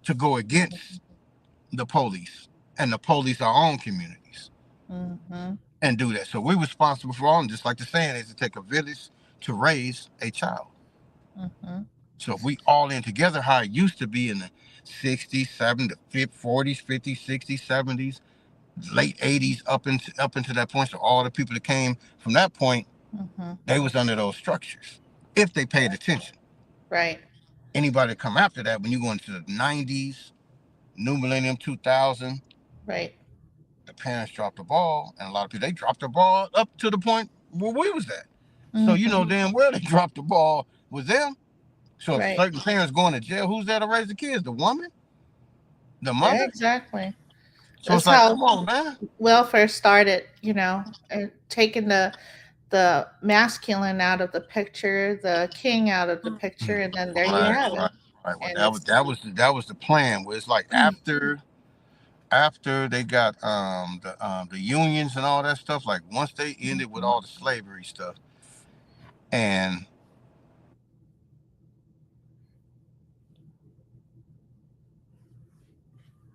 to go against the police and the police our own communities Mm-hmm. and do that. So we're responsible for all, and just like the saying is, to take a village to raise a child. Mm-hmm. So if we all in together, how it used to be in the 60s, 70s, 40s, 50s, 60s, 70s, late 80s, up into that point. So all the people that came from that point, Mm-hmm. they was under those structures if they paid attention. Right. Anybody come after that, when you go into the 90s, new millennium 2000, Right. the parents dropped the ball, and a lot of people, they dropped the ball up to the point where we was at. So you know Mm-hmm. damn well they dropped the ball with them. So if Right. certain parents going to jail, who's there to raise the kids? The woman, the Yeah, mother. exactly. So it's That's like, how come on, man. welfare started, and taking the masculine out of the picture, the king out of the picture, and then there you Right, have it. right, right. Well, And that was it's that was that was the plan. Where it's like after they got the unions and all that stuff. Like once they ended with all the slavery stuff and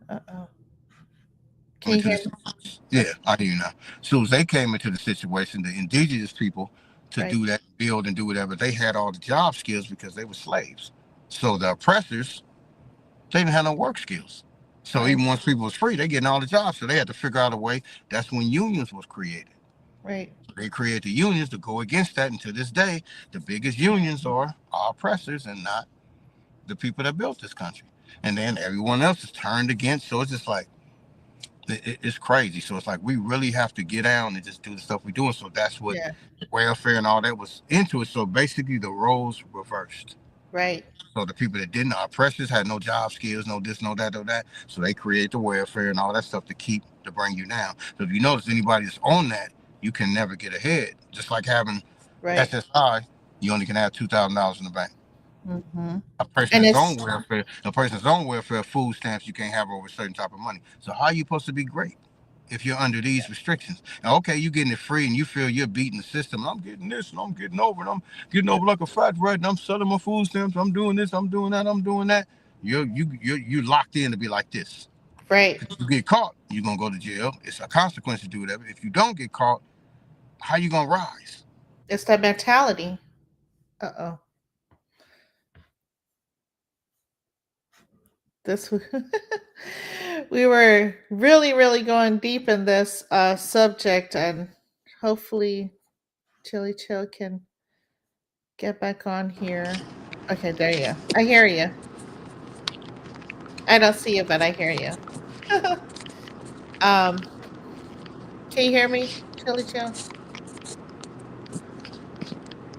uh-oh. Can you into hear the me? yeah, Okay. I hear you now. So as they came into the situation, the indigenous people to Right. do that, build and do whatever, they had all the job skills because they were slaves. So the oppressors, they didn't have no work skills. So Right. even once people was free, they getting all the jobs. So they had to figure out a way. That's when unions was created. Right. They created the unions to go against that. And to this day, the biggest unions are our oppressors and not the people that built this country. And then everyone else is turned against. So it's just like, it's crazy. So it's like we really have to get down and just do the stuff we're doing. So that's what Yeah. welfare and all that was into it. So basically, the roles reversed. Right. So the people that didn't, our oppressors had no job skills, no this, no that, no that. So they create the welfare and all that stuff to bring you down. So if you notice anybody that's on that, you can never get ahead. Just like having Right. SSI, you only can have $2,000 in the bank. Mm-hmm. A person And that's it's on welfare, food stamps, you can't have over a certain type of money. So how are you supposed to be great if you're under these restrictions? Now, okay, you're getting it free and you feel you're beating the system. I'm getting this and I'm getting over and I'm getting over like a fat rat and I'm selling my food stamps. I'm doing this, I'm doing that, I'm doing that. You locked in to be like this. right. If you get caught, you're gonna go to jail. It's a consequence to do whatever. If you don't get caught, how you gonna rise? It's that mentality. Uh-oh. This we were really, really going deep in this subject, and hopefully Chili Chill can get back on here. Okay, there you go. I hear you. I don't see you, but I hear you. um, can you hear me, Chili Chill?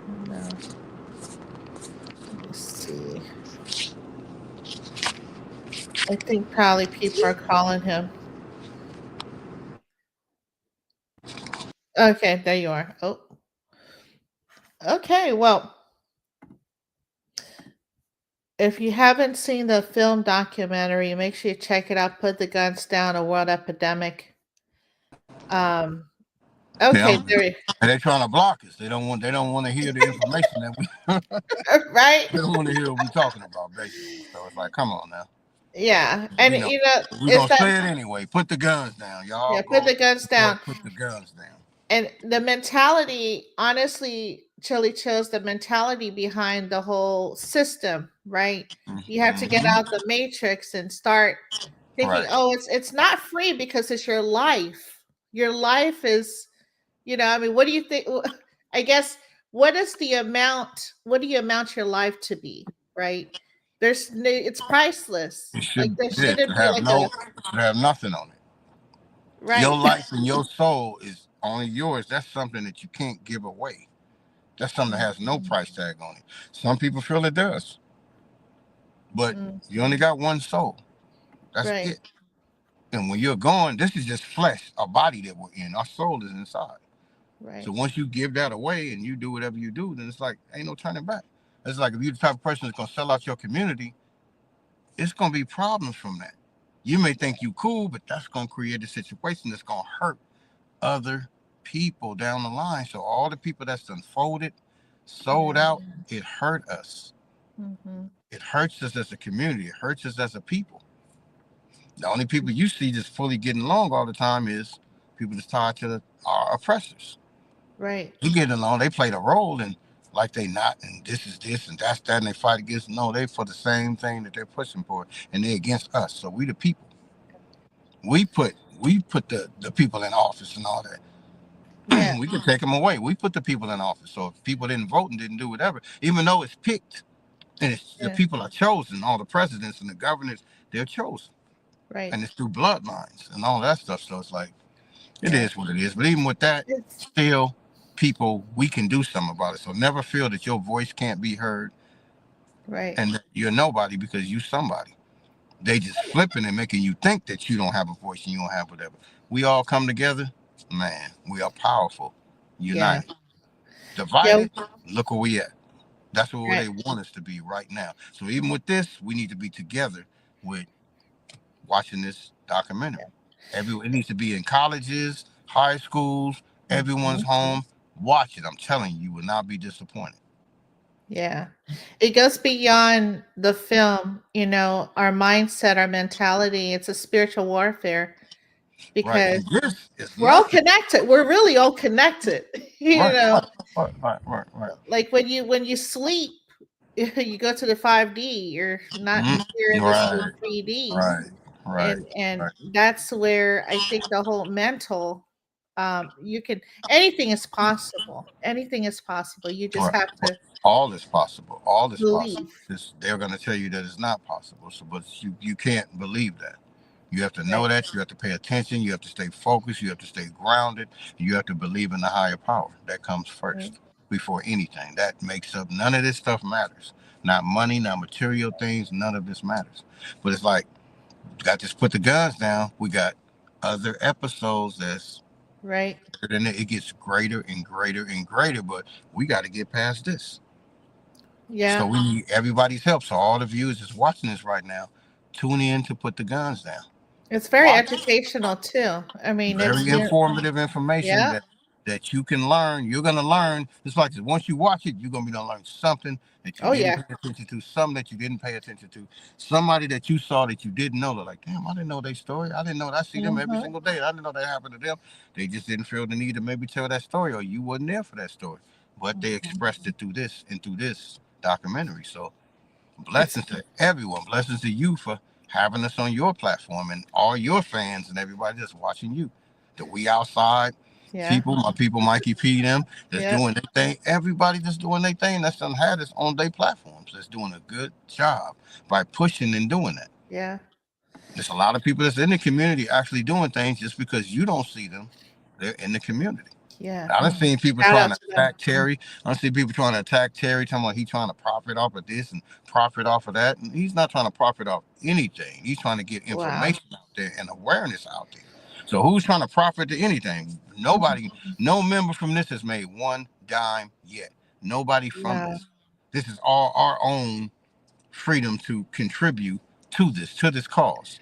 No. Let me see. I think probably people are calling him. Okay, there you are. Oh, okay. Well, if you haven't seen the film documentary, make sure you check it out. Put the guns down. A World Epidemic. Um. Okay. Yeah, There. and they're trying to block us. They don't want to hear the information that we Right. they don't want to hear what we're talking about, basically. So it's like, come on now. Yeah, and We know we're it's gonna that. say it anyway. Put the guns down, y'all. Yeah. Put Go the guns down. support. Put the guns down. And the mentality, honestly, Chili chose the mentality behind the whole system, right? You have to get out Mm-hmm. the matrix and start thinking, Right. oh, it's not free because it's your life. Your life is, I mean, what do you think? I guess what is the amount? What do you amount your life to be, right? It's priceless. It Like should there it shouldn't should be have like no a it should have nothing on it. Your right. life and your soul is only yours. That's something that you can't give away. That's something that has no Mhm. price tag on it. Some people feel it does, but you only Mhm. got one soul. That's Right, it. And when you're gone, this is just flesh, a body that we're in. Our soul is inside. So right. once you give that away and you do whatever you do, then it's like ain't no turning back. It's like if you're the type of person that's gonna sell out your community, it's gonna be problems from that. You may think you cool, but that's gonna create a situation that's gonna hurt other people down the line. So all the people that's unfolded, sold Yeah. out, it hurt us. Mhm. It hurts us as a community. It hurts us as a people. The only people you see just fully getting along all the time is people that's tied to our oppressors. Right. You get along, they play the role and like they not, and this is this and that's that, and they fight against. No, they for the same thing that they're pushing for, and they're against us. So we the people. We put the people in office and all Yeah. that. We can take them away. We put the people in office. So if people didn't vote and didn't do whatever, even though it's picked and it's the Yeah. people are chosen, all the presidents and the governors, they're chosen, Right. and it's through bloodlines and all that stuff. So it's like it Yeah. is what it is. But even with that, It's still. people we can do something about it. So never feel that your voice can't be heard Right. and that you're nobody because you somebody. They just flipping and making you think that you don't have a voice and you don't have whatever. We all come together, man. We are powerful, Yeah. united. Yeah. Divided, look where we at. That's where Right. they want us to be right now. So even with this, we need to be together with watching this documentary. It needs to be in colleges, high schools, everyone's Mhm. home. Watch it. I'm telling you, you will not be disappointed. Yeah. It goes beyond the film, our mindset, our mentality. It's a spiritual warfare Right. because And this is we're all nothing. connected. We're really all connected. You Right. know, Right. like when you sleep, you go to the 5D. You're not here Mm-hmm. in this Right. 3D. Right. Right. And Right. that's where I think the whole mental, you can anything is possible. Anything is possible. You just Right. have to All is possible. All is possible. believe. They're going to tell you that it's not possible. So, but you can't believe that. You have to know Right. that. You have to pay attention. You have to stay focused. You have to stay grounded. You have to believe in the higher power. That comes Right. first before anything. That makes up none of this stuff matters. Not money, not material things. None of this matters. But it's like, got to just put the guns down. We got other episodes that's Right. and it gets greater and greater and greater. But we got to get past this. So Yeah. we need everybody's help. So all the viewers that's watching this right now, tune in to put the guns down. It's very Watch. educational too. I mean, it's Very informative information yeah. that you can learn. You're gonna learn. It's like this. Once you watch it, you're gonna be gonna learn something that you Oh didn't yeah. pay attention to, something that you didn't pay attention to, somebody that you saw that you didn't know. They're like, damn, I didn't know their story. I didn't know that. I see them every Mhm. single day. I didn't know that happened to them. They just didn't feel the need to maybe tell that story, or you wasn't there for that story. But they Mhm. expressed it through this and through this documentary. So It's blessings to everyone. Blessings to you for having us on your platform and all your fans and everybody that's watching you. The We Outside yeah. people, Mikey P, them that's Yeah. doing their thing. Everybody that's doing their thing that's done had us on their platforms that's doing a good job by pushing and doing that. Yeah. There's a lot of people that's in the community actually doing things just because you don't see them. They're in the community. Yeah. I done seen people Shout trying out to to them. attack Terry. I done seen people trying to attack Terry, talking about he trying to profit off of this and profit off of that. And he's not trying to profit off anything. He's trying to get Wow. information out there and awareness out there. So who's trying to profit to anything? Nobody, Mhm. no member from this has made one dime yet. Nobody from No. this. This is all our own freedom to contribute to this cause.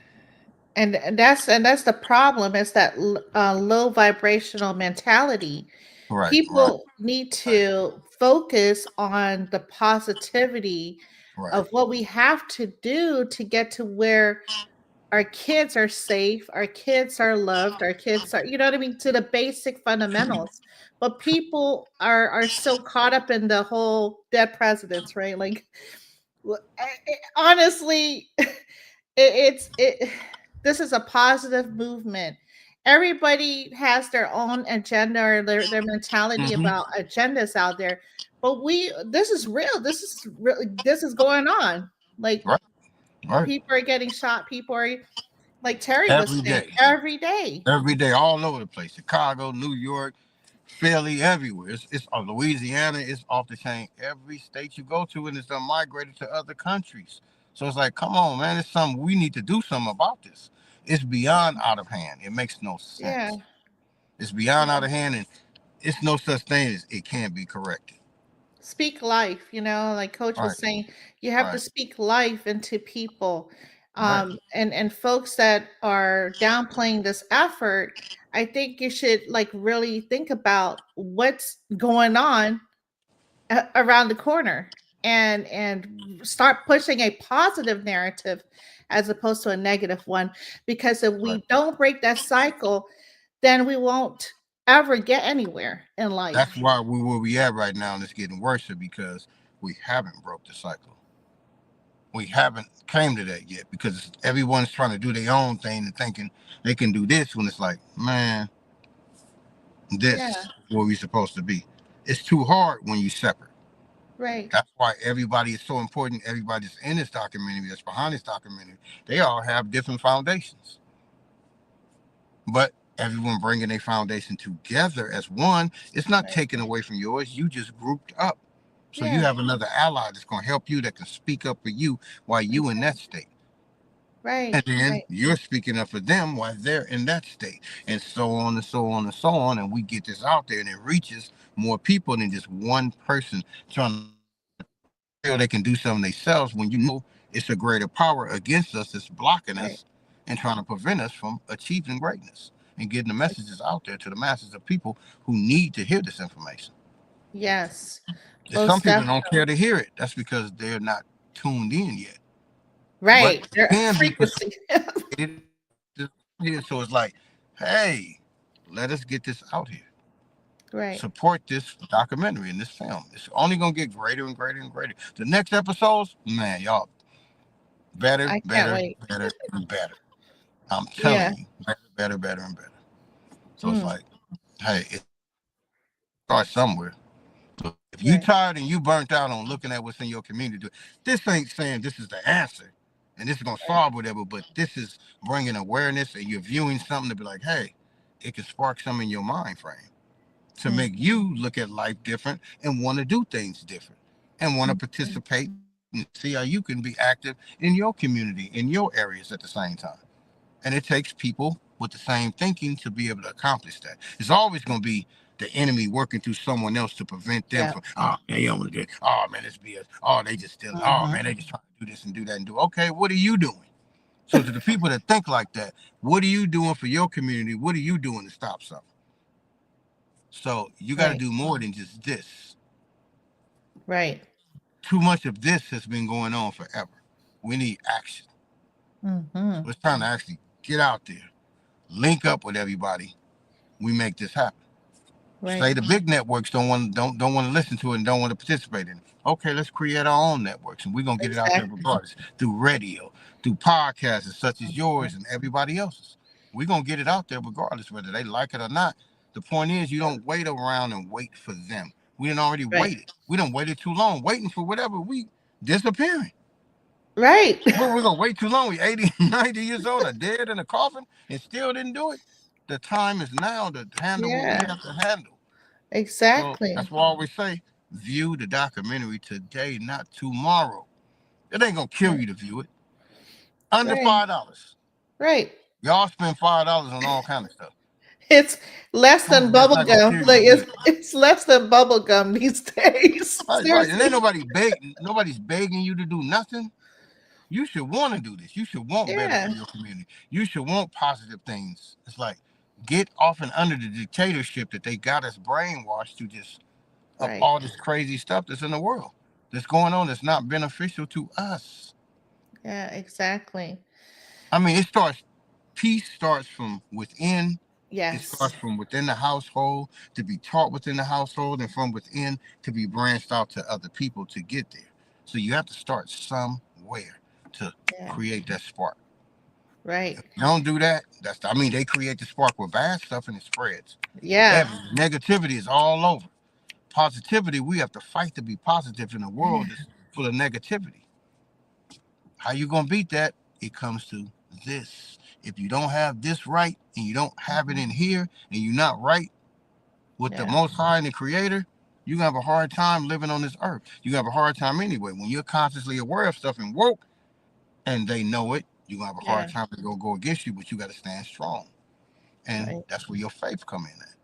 And that's the problem is that low vibrational mentality. Right, right, People need right, to focus on the positivity right. of what we have to do to get to where our kids are safe, our kids are loved, our kids are, you know what I mean, to the basic fundamentals. But people are so caught up in the whole dead presidents, right? Like, honestly, it's this is a positive movement. Everybody has their own agenda or their mentality Mm-hmm. about agendas out there, but this is real. This is going on. Like, Right, right. people are getting shot. People are, like Terry was Every saying, day. every day. Every day, all over the place. Chicago, New York, Philly, everywhere. It's Louisiana. It's off the chain. Every state you go to, and it's done migrated to other countries. So it's like, come on, man. It's something we need to do something about this. It's beyond out of hand. It makes no Yeah. sense. It's beyond out Yeah. of hand, and it's no such thing as it can't be corrected. Speak life, like Coach was Right, saying, you have to right, speak life into people. right, And folks that are downplaying this effort, I think you should like really think about what's going on around the corner, and start pushing a positive narrative as opposed to a negative one, because if right. we don't break that cycle, then we won't ever get anywhere in That's life. why we where we at right now, and it's getting worse because we haven't broke the cycle. We haven't came to that yet because everyone's trying to do their own thing and thinking they can do this when it's like, man, this Yeah. is where we're supposed to be. It's too hard when you separate. Right. That's why everybody is so important. Everybody that's in this documentary, that's behind this documentary, they all have different foundations. But everyone bringing their foundation together as one. It's not Right. taken away from yours. You just grouped up. So you Yeah. have another ally that's going to help you, that can speak up for you while you in that state. Right. And then Right. you're speaking up for them while they're in that state. And so on and so on and so on. And we get this out there and it reaches more people than just one person trying to feel they can do something themselves when you know it's a greater power against us that's blocking Right. us and trying to prevent us from achieving greatness and getting the messages out there to the masses of people who need to hear this information. Yes. And some Most people don't definitely. care to hear it. That's because they're not tuned in yet. But Right. Their can be frequency. persuaded here. So it's like, hey, let us get this out here. Right. Support this documentary and this film. It's only gonna get greater and greater and greater. The next episodes, man, y'all, better, I can't better, wait. better, and better. I'm telling Yeah. you, better, better, better, and better. So it's Mm. like, hey, it starts somewhere. So if you Right. tired and you burnt out on looking at what's in your community, this ain't saying this is the answer and this is gonna Right. solve whatever, but this is bringing awareness and you're viewing something to be like, hey, it can spark something in your mind frame to Mm. make you look at life different and want to do things different and want to Mhm. participate and see how you can be active in your community, in your areas at the same time. And it takes people with the same thinking to be able to accomplish that. It's always going to be the enemy working through someone else to prevent them Yeah. from, oh, man, you don't want to do it. Oh, man, it's BS. Oh, they just still, oh, Uh-huh. man, they just trying to do this and do that and do. Okay, what are you doing? So to the people that think like that, what are you doing for your community? What are you doing to stop something? So you got to Right. do more than just this. Right. Too much of this has been going on forever. We need action. Mm-hmm. So it's time to actually get out there, link up with everybody. We make this happen. Say Right. the big networks don't want to listen to it and don't want to participate in it. Okay, let's create our own networks and we're gonna get it out there Exactly. regardless through radio, through podcasts such as Mhm. yours and everybody else's. We're gonna get it out there regardless whether they like it or not. The point is you don't wait around and wait for them. We didn't already Right. waited. We done waited too long, waiting for whatever we disappearing. Right. We're gonna wait too long. We 80, 90 years old, are dead in a coffin, and still didn't do it. The time is now to handle what we Yeah. have to handle. So Exactly. that's why I always say, view the documentary today, not tomorrow. It ain't gonna kill Right. you to view it. Under Right. $5. Right. Y'all spend $5 on all kind of stuff. It's less Come than on, that's bubble not gonna gum. kill you Like to view it. it's less than bubble gum these days. Right, right. And ain't Seriously. nobody's begging you to do nothing. You should want to do this. You should want better for Yeah. your community. You should want positive things. It's like get off and under the dictatorship that they got us brainwashed to just of Right. all this crazy stuff that's in the world that's going on that's not beneficial to us. Yeah. Exactly. I mean, it starts peace starts from within. It starts Yes. from within the household to be taught within the household and from within to be branched out to other people to get there. So you have to start somewhere to Yeah. create that spark. Right. If you don't do that, I mean, they create the spark with bad stuff and it spreads. Yeah. Negativity is all over. Positivity, we have to fight to be positive in a world that's full of negativity. How you gonna beat that? It comes to this. If you don't have this right and you don't have it Mhm. in here and you're not right with the Yeah. most high and the creator, you're gonna have a hard time living on this earth. You're gonna have a hard time anyway. When you're consciously aware of stuff and woke and they know it, you're gonna have a hard Yeah. time to go against you, but you gotta stand strong. And Right. that's where your faith come in at.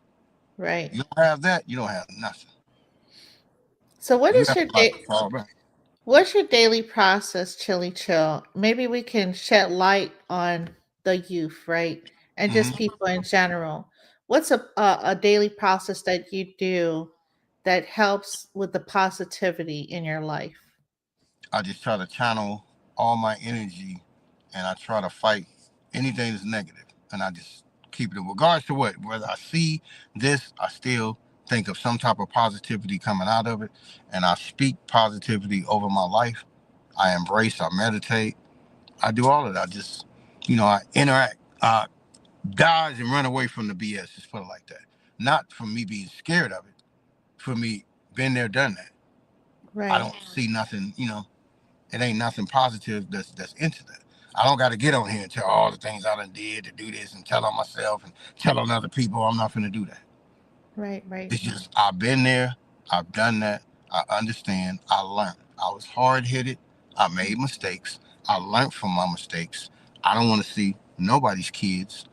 Right. You don't have that, you don't have nothing. So what You is have your a lot to day? fall back. What's your daily process, Chili Chill? Maybe we can shed light on the youth, right? And just Hmm. people in general. What's a daily process that you do that helps with the positivity in your life? I just try to channel all my energy and I try to fight anything that's negative. And I just keep it in regards to what, whether I see this, I still think of some type of positivity coming out of it. And I speak positivity over my life. I embrace, I meditate, I do all of that. I just, I interact, dodge and run away from the BS, just put it like that. Not from me being scared of it, for me, been there, done that. I Right. don't see nothing, it ain't nothing positive that's into that. I don't got to get on here and tell all the things I done did to do this and tell on myself and tell on other people. I'm not finna do that. Right, right. It's just I've been there, I've done that, I understand, I learned. I was hard headed, I made mistakes, I learned from my mistakes. I don't want to see nobody's kids,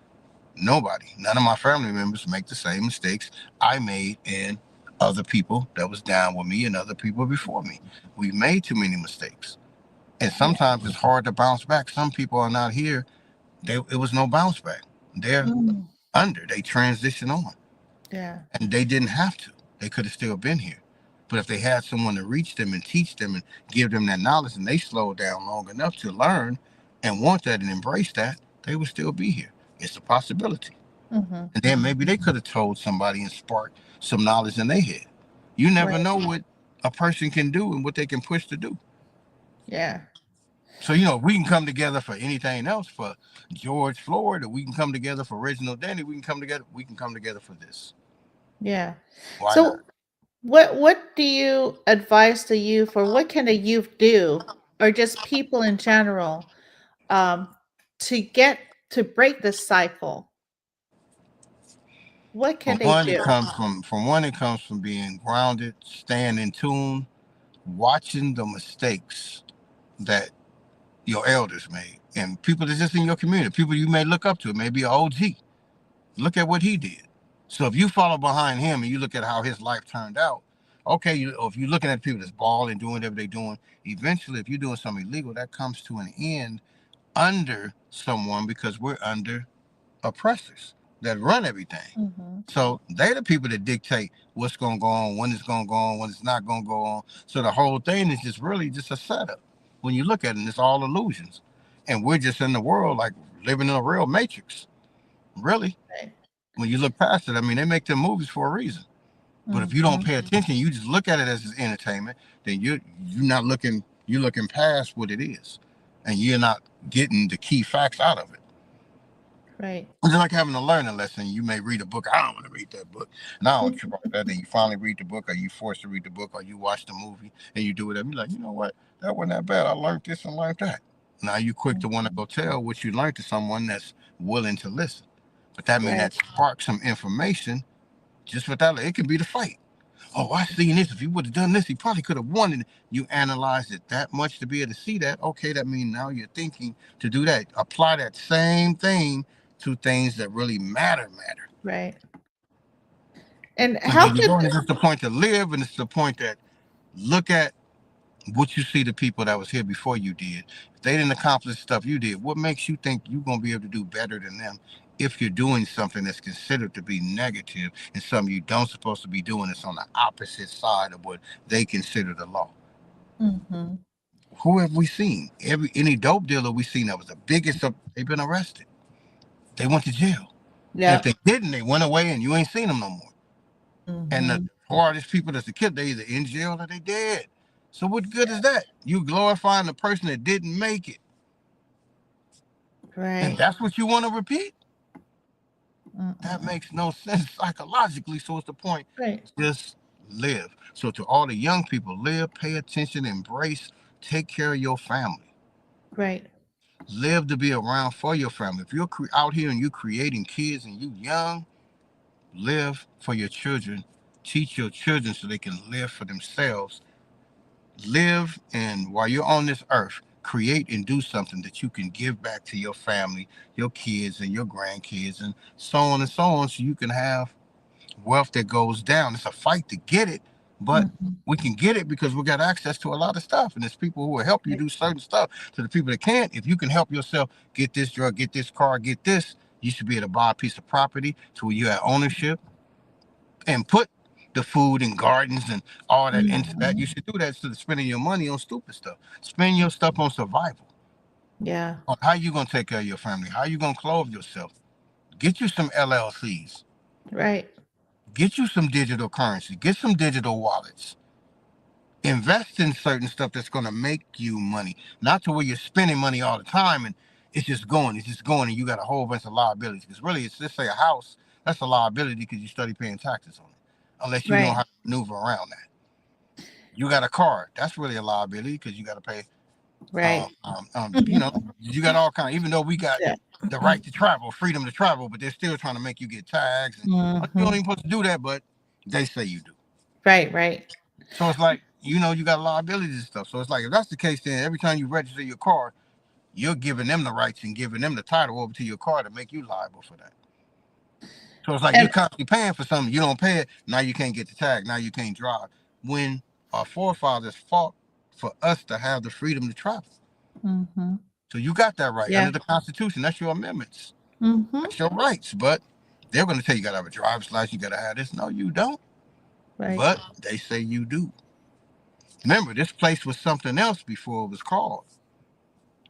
nobody, none of my family members make the same mistakes I made and other people that was down with me and other people before me. We made too many mistakes. And Yeah. sometimes it's hard to bounce back. Some people are not here. It was no bounce back. They're Mm. under. They transition on. Yeah. And they didn't have to. They could have still been here. But if they had someone to reach them and teach them and give them that knowledge and they slowed down long enough to learn and want that and embrace that, they would still be here. It's a possibility. Mm-hmm. And then maybe they could have told somebody and sparked some knowledge in their head. You never Right. know what a person can do and what they can push to do. Yeah. So, we can come together for anything else, for George Floyd, or we can come together for Reginald Denny. We can come together for this. Yeah. Why not? So what do you advise the youth, or what can a youth do, or just people in general, um, to get to break this cycle? What From can they one, it do? comes from being grounded, staying in tune, watching the mistakes that your elders made, and people that's just in your community, people you may look up to, maybe an OG. Look at what he did. So if you follow behind him and you look at how his life turned out, okay, or if you're looking at people that's balling, doing whatever they're doing, eventually, if you're doing something illegal, that comes to an end under someone because we're under oppressors that run everything. Mm-hmm. So they're the people that dictate what's going to go on, when it's going to go on, when it's not going to go on. So the whole thing is just really just a setup. When you look at it, it's all illusions. And we're just in the world like living in a real matrix, really. Right. When you look past it, I mean, they make them movies for a reason. But if you don't Mm-hmm. pay attention, you just look at it as entertainment, then you're not looking, you're looking past what it is. And you're not getting the key facts out of it. Right. It's like having a learning lesson. You may read a book. I don't want to read that book. And I don't care about that. Then you finally read the book, or you forced to read the book, or you watch the movie and you do whatever. You're like, you know what? That wasn't that bad. I learned this and learned that. Now you quick to want to Mhm. go tell what you learned to someone that's willing to listen. But that means Right. that sparks some information just without it. It could be the fight. Oh, I seen this. If he would have done this, he probably could have won. And you analyzed it that much to be able to see that. Okay, that means now you're thinking to do that. Apply that same thing to things that really matter. Right. And And how then you could go, and it's the point to live, and it's the point that look at what you see the people that was here before you did. If they didn't accomplish stuff you did, what makes you think you're gonna be able to do better than them if you're doing something that's considered to be negative and something you don't supposed to be doing that's on the opposite side of what they consider the law? mm-hmm. Who have we seen? Any dope dealer we seen that was the biggest of, they've been arrested. They went to jail. And if Yep. they didn't, they went away and you ain't seen them no more. And the Mm-hmm. hardest people that's the kid, they either in jail or they dead. So what good is that? You glorifying the person that didn't make it. And Right. that's what you want to repeat? That Mm-mm. makes no sense psychologically. So what's the point? Right. Just live. So to all the young people, live, pay attention, embrace, take care of your family. Right. Live to be around for your family. If you're out here and you're creating kids and you young, live for your children. Teach your children so they can live for themselves. Live, and while you're on this earth, create and do something that you can give back to your family, your kids, and your grandkids, and so on, so you can have wealth that goes down. It's a fight to get it, but Mm-hmm. we can get it because we got access to a lot of stuff. And there's people who will help you Right. do certain stuff. To the people that can't, if you can help yourself get this drug, get this car, get this, you should be able to buy a piece of property to where you have ownership and put the food and gardens and all that into that. Mm-hmm. You should do that instead of spending your money on stupid stuff. Spend your stuff on survival. Yeah. On how you gonna take care of your family? How you gonna clothe yourself? Get you some LLCs. Right. Get you some digital currency. Get some digital wallets. Invest in certain stuff that's gonna make you money. Not to where you're spending money all the time and it's just going, and you got a whole bunch of liabilities. Because really, it's just say a house, that's a liability because you study paying taxes on it. Unless you know Right. how to maneuver around that. You got a car, that's really a liability because you got to pay. Right. You know, you got all kind of, even though we got Yeah. the right to travel, freedom to travel, but they're still trying to make you get tags. And you don't Mm-hmm. even supposed to do that, but they say you do. Right, right. So it's like, you know, you got liabilities and stuff. So it's like, if that's the case, then every time you register your car, you're giving them the rights and giving them the title over to your car to make you liable for that. So it's like you're And constantly paying for something. You don't pay it. Now you can't get the tag. Now you can't drive. When our forefathers fought for us to have the freedom to travel. mm-hmm. So you got that right Yeah. under the Constitution. That's your amendments. Mm-hmm. That's your rights. But they're going to tell you got to have a driver's license. You got to have this. No, you don't. Right. But they say you do. Remember, this place was something else before it was called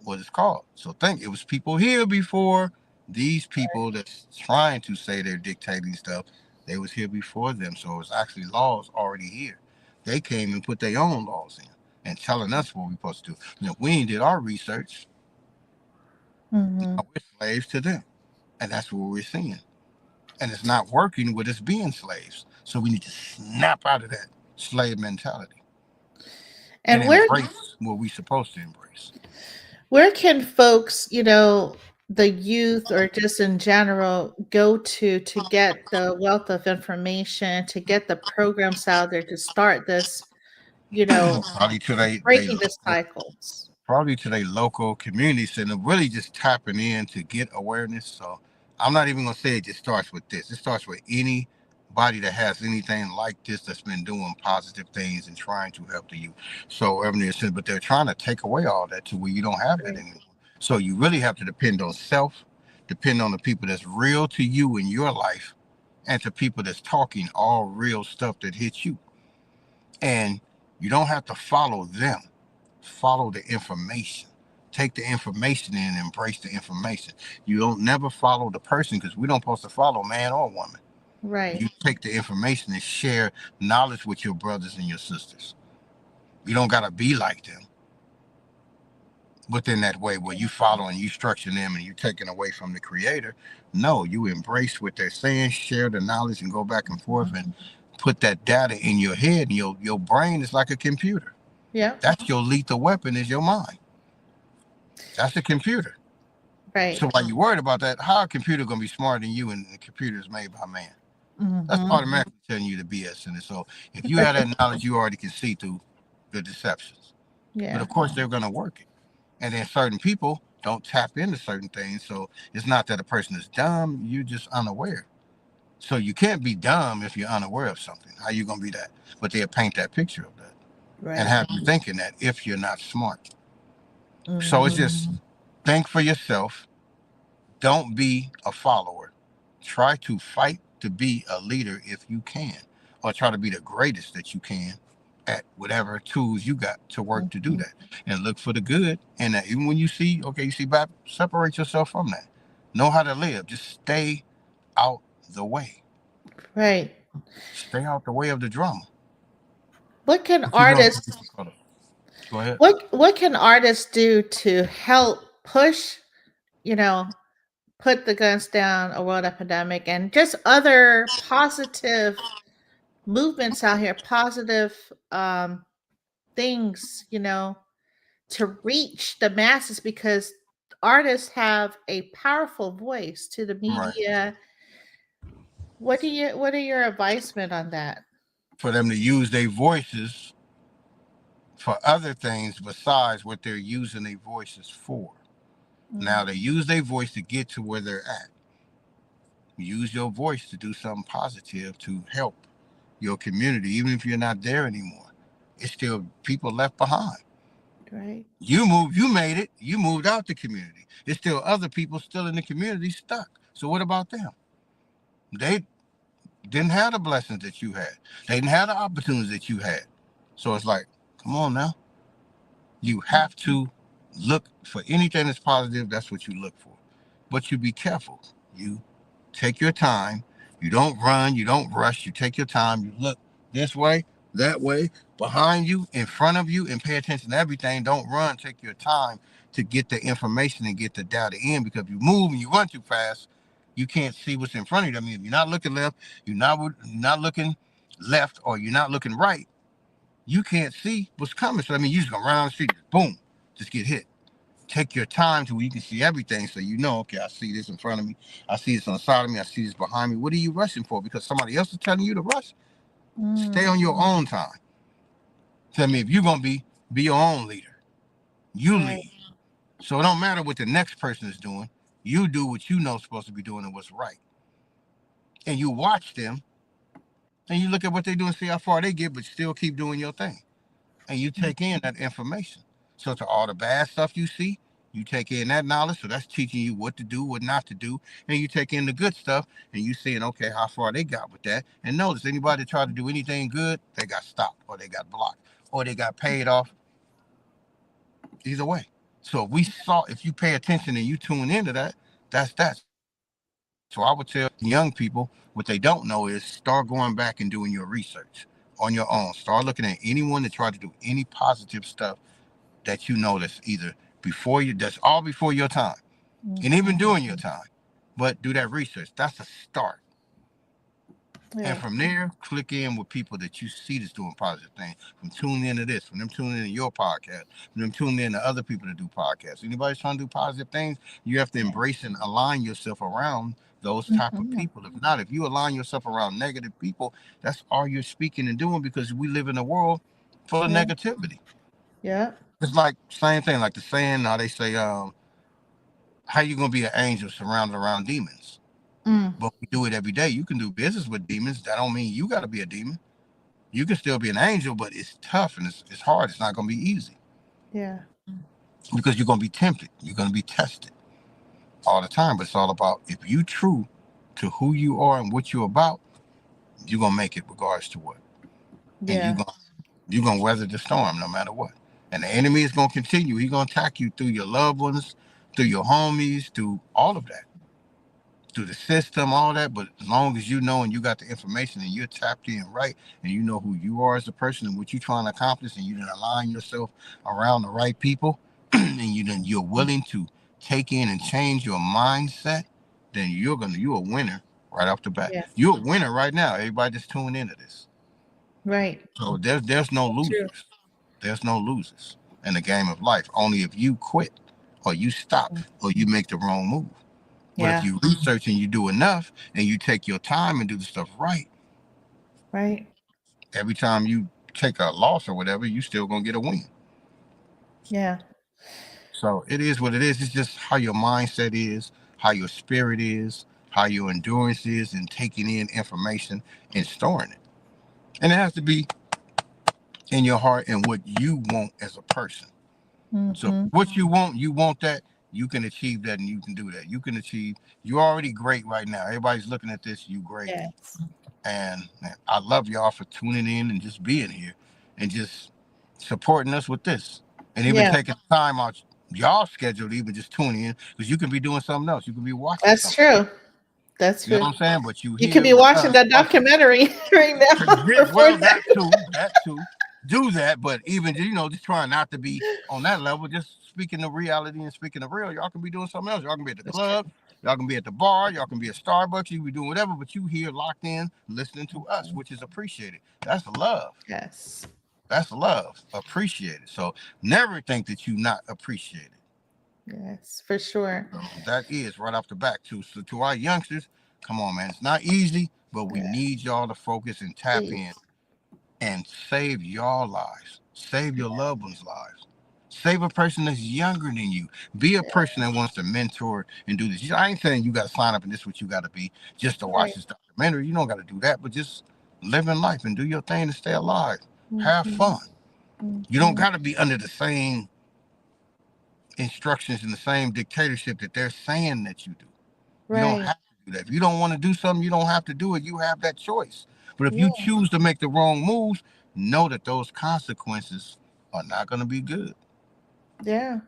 what it's called. So think it was people here before these people that's trying to say they're dictating stuff. They was here before them. So it was actually laws already here. They came and put their own laws in and telling us what we're supposed to do. And if we ain't did our research, Mm-hmm. we're slaves to them. And that's what we're seeing. And it's not working with us being slaves. So we need to snap out of that slave mentality and And embrace what we're supposed to embrace. where can folks, the youth or just in general, go to get the wealth of information, to get the programs out there to start this, you know, Probably to they breaking the local, cycles? probably to their local community center, really just tapping in to get awareness. So I'm not even gonna say it just starts with this. It starts with anybody that has anything like this that's been doing positive things and trying to help the youth. So Revenue said, but they're trying to take away all that to where you don't have that Right. anymore. So you really have to depend on self, depend on the people that's real to you in your life, and to people that's talking all real stuff that hits you. And you don't have to follow them. Follow the information. Take the information in and embrace the information. You don't never follow the person because we don't supposed to follow man or woman. Right. You take the information and share knowledge with your brothers and your sisters. You don't gotta be like them within that way where you follow and you structure them and you taking away from the creator. No, you embrace what they're saying, share the knowledge and go back and forth and put that data in your head. And your brain is like a computer. Yeah. That's your lethal weapon is your mind. That's the computer. Right. So while you're worried about that, how a computer gonna be smarter than you and the computer is made by man? That's Mm-hmm. automatically telling you the BS in it. So if you have that knowledge, you already can see through the deceptions. But Yeah. of course they're gonna work it. And then certain people don't tap into certain things. So it's not that a person is dumb, you're just unaware. So you can't be dumb if you're unaware of something. How you gonna be that? But they'll paint that picture of that and Right. have you thinking that if you're not smart. So it's Mm-hmm. just think for yourself. Don't be a follower. Try to fight to be a leader if you can, or try to be the greatest that you can at whatever tools you got to work to do Mm-hmm. that. And look for the good. And even when you see, okay, you see bad, separate yourself from that. Know how to live. Just stay out the way. Right. Stay out the way of the drama. What can But you know, artists go ahead. what can artists do to help push, you know, put the guns down, a world epidemic, and just other positive movements out here, positive things, to reach the masses because artists have a powerful voice to the Right. media. What are your advisement on that? For them to use their voices for other things besides what they're using their voices for. Now Mm, they use their voice to get to where they're at. Use your voice to do something positive to help your community, even if you're not there anymore. It's still people left behind. right. You made it, you moved out the community. It's still other people still in the community stuck. So what about them? They didn't have the blessings that you had. They didn't have the opportunities that you had. So it's like, come on now. You have to look for anything that's positive. That's what you look for. But you be careful. You take your time. You don't run. You don't rush. You take your time. You look this way, that way, behind you, in front of you, and pay attention to everything. Don't run. Take your time to get the information and get the data in because if you move and you run too fast, you can't see what's in front of you. I mean, if you're not looking left, you're not looking or you're not looking right, you can't see what's coming. So I mean, you just gonna run on the street, boom. just get hit. Take your time to where you can see everything, so you know, okay, I see this in front of me, I see this on the side of me, I see this behind me. What are you rushing for? Because somebody else is telling you to rush. Stay on your own time. Tell me if you're gonna be your own leader. You Right. lead. So it don't matter what the next person is doing. You do what you know supposed to be doing and what's right. And you watch them and you look at what they do and see how far they get, but still keep doing your thing. And you take in that information. So to all the bad stuff you see, you take in that knowledge. So that's teaching you what to do, what not to do. And you take in the good stuff and you seeing, okay, how far they got with that. And notice anybody that tried to do anything good, they got stopped or they got blocked or they got paid off either way. So if you pay attention and you tune into that, that's that. So I would tell young people what they don't know is start going back and doing your research on your own. Start looking at anyone that tried to do any positive stuff that you know that's either that's all before your time and even Mm-hmm. during your time. But do that research. That's a start. And Right. from there, click in with people that you see that's doing positive things. From tuning into this, from them tuning into your podcast, from them tuning into other people that do podcasts. Anybody's trying to do positive things, you have to Yeah. embrace and align yourself around those type of Mm-hmm. people. If not, if you align yourself around negative people, that's all you're speaking and doing because we live in a world full of Yeah. negativity. Yeah. It's like same thing, like the saying how they say, how you gonna be an angel surrounded around demons? Mm. But we do it every day. You can do business with demons. That don't mean you got to be a demon. You can still be an angel, but it's tough and it's hard. It's not going to be easy Yeah. because you're going to be tempted. You're going to be tested all the time. But it's all about if you true to who you are and what you're about, you're going to make it regardless to what. And Yeah. you're going to weather the storm no matter what. And the enemy is going to continue. He's going to attack you through your loved ones, through your homies, through all of that. Through the system, all that. But as long as you know and you got the information and you're tapped in right and you know who you are as a person and what you're trying to accomplish and you didn't align yourself around the right people and you're willing to take in and change your mindset, then you're a winner right off the bat. Yeah. You're a winner right now. Everybody just tune into this. Right. So there's no True. losers. There's no losers in the game of life. Only if you quit or you stop or you make the wrong move. But if Yeah. you research and you do enough and you take your time and do the stuff right, Right. every time you take a loss or whatever, you still gonna get a win. Yeah. So it is what it is. It's just how your mindset is, how your spirit is, how your endurance is in taking in information and storing it. And it has to be in your heart and what you want as a person. So Mm-hmm. what you want that, you can achieve that and you can do that. You can achieve, you're already great right now. Everybody's looking at this, you great. Yes. And man, I love y'all for tuning in and just being here and just supporting us with this. And even Yeah. taking time out y'all schedule to even just tune in because you can be doing something else. You can be watching That's something. true. That's You know true. what I'm saying? But you You could here be with watching us that watching. documentary right now before Well, that too. That too. Do that, but even just trying not to be on that level. Just speaking of reality and speaking of real, y'all can be doing something else. Y'all can be at the That's true. club. Y'all can be at the bar. Y'all can be at Starbucks. You can be doing whatever, but you here locked in, listening to us, which is appreciated. That's love. Yes. That's love. Appreciated. So never think that you not appreciated. Yes, for sure. So that is right off the back too. So to our youngsters, come on, man. It's not easy, but we Yeah. need y'all to focus and tap in Please. and save your lives, save your loved ones' lives, save a person that's younger than you. Be a person that wants to mentor and do this. I ain't saying you got to sign up and this is what you got to be just to watch Right. this documentary. You don't got to do that, but just live in life and do your thing to stay alive. Have Mm-hmm. fun. You don't Mm-hmm. got to be under the same instructions and the same dictatorship that they're saying that you do. You don't Right. have to do that. If you don't want to do something, you don't have to do it. You have that choice. But if Yeah. you choose to make the wrong moves, know that those consequences are not going to be good. Yeah.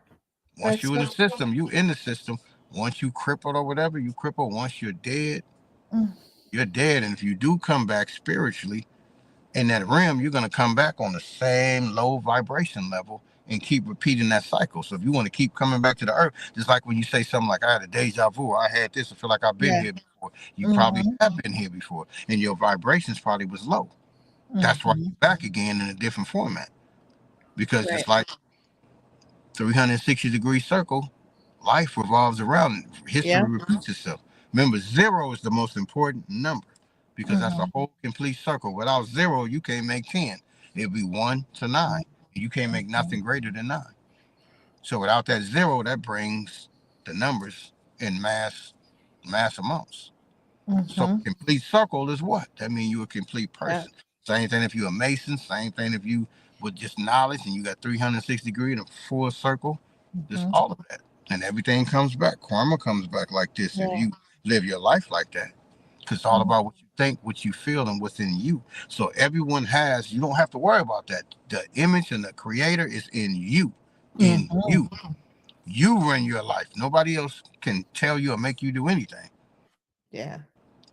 Once That's you're in so the system, you in the system. Once you crippled or whatever, you cripple. Once you're dead, mm, you're dead. And if you do come back spiritually in that realm, you're going to come back on the same low vibration level and keep repeating that cycle. So if you want to keep coming back to the earth, just like when you say something like, I had a deja vu, or I had this, I feel like I've been yeah. here before. You probably Mm-hmm. have been here before, and your vibrations probably was low. That's why Mm-hmm. you're back again in a different format. Because Right. just like 360-degree circle, life revolves around it. History Yeah. repeats itself. Remember, zero is the most important number because that's a Mm-hmm. whole complete circle. Without zero, you can't make 10. It'll be 1 to 9. You can't make nothing greater than 9. So without that zero, that brings the numbers in mass amounts. So Mm-hmm. a complete circle is what? That means you're a complete Yeah. person. Same thing if you're a mason. Same thing if you with just knowledge and you got 360 degree in a full circle. Just Mm-hmm. all of that, and everything comes back. Karma comes back like this if Yeah. you live your life like that. Because it's all about what you think, what you feel, and what's in you. So everyone has. You don't have to worry about that. The image and the creator is in you. In Mm-hmm. you. You run your life. Nobody else can tell you or make you do anything. Yeah.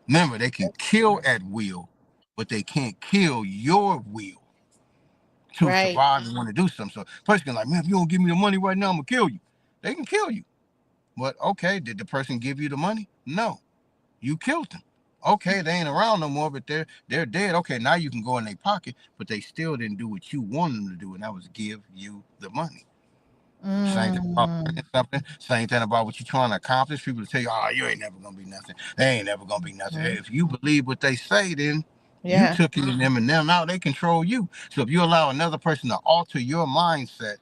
Remember, they can kill at will, but they can't kill your will to Right. survive and want to do something. So, person can like, man, if you don't give me the money right now, I'm gonna kill you. They can kill you. But okay, did the person give you the money? No, you killed them. Okay, they ain't around no more, but they're dead. Okay, now you can go in their pocket, but they still didn't do what you wanted them to do, and that was give you the money. Same thing about Mm. something. Same thing about what you're trying to accomplish. People tell you, "Oh, you ain't never gonna be nothing. They ain't never gonna be nothing." Mhm. If you believe what they say, then you Yeah. took it in them, and now they control you. So if you allow another person to alter your mindset,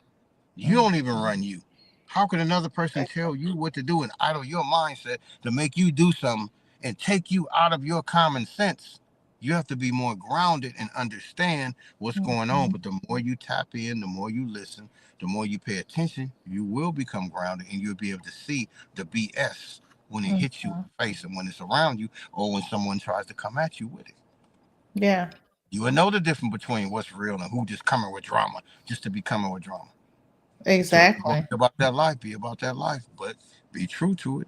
you Mm. don't even run you. How can another person tell you what to do and idle your mindset to make you do something and take you out of your common sense? You have to be more grounded and understand what's going on. Mhm. But the more you tap in, the more you listen, the more you pay attention, you will become grounded and you'll be able to see the BS when it hits you in Mhm. the face and when it's around you or when someone tries to come at you with it. Yeah. You will know the difference between what's real and who just coming with drama just to be coming with drama. So if you're going to Exactly. be about that life, be about that life, but be true to it.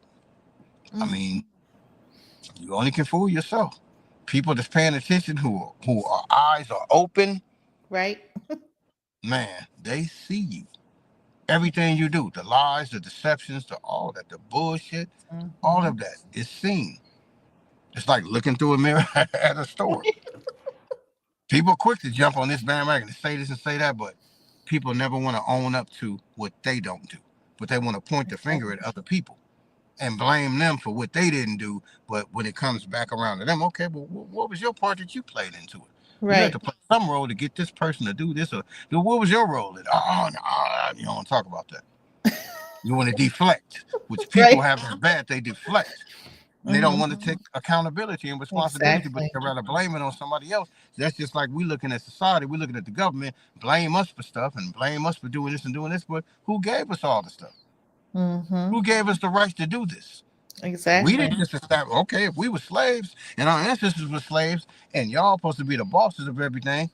I Mm. mean, you only can fool yourself. People that's paying attention, who are eyes are open, Right. man, they see you. Everything you do, the lies, the deceptions, the all that, the bullshit, all Mhm. of that is seen. It's like looking through a mirror at a store. People are quick to jump on this bandwagon and say this and say that, but people never want to own up to what they don't do. But they want to point the finger at other people and blame them for what they didn't do. But when it comes back around to them, okay, well, what was your part that you played into it? You had Right. to play some role to get this person to do this, or what was your role? Oh, no, you don't want to talk about that. You want to deflect, which people Right. have as bad. They deflect. And they don't Mhm. want to take accountability and responsibility, but Exactly. they rather blame it on somebody else. That's just like we looking at society. We looking at the government, blame us for stuff and blame us for doing this and doing this. But who gave us all the stuff? Mhm. Who gave us the rights to do this? We Exactly. didn't just establish, okay, if we were slaves and our ancestors were slaves and y'all supposed to be the bosses of everything,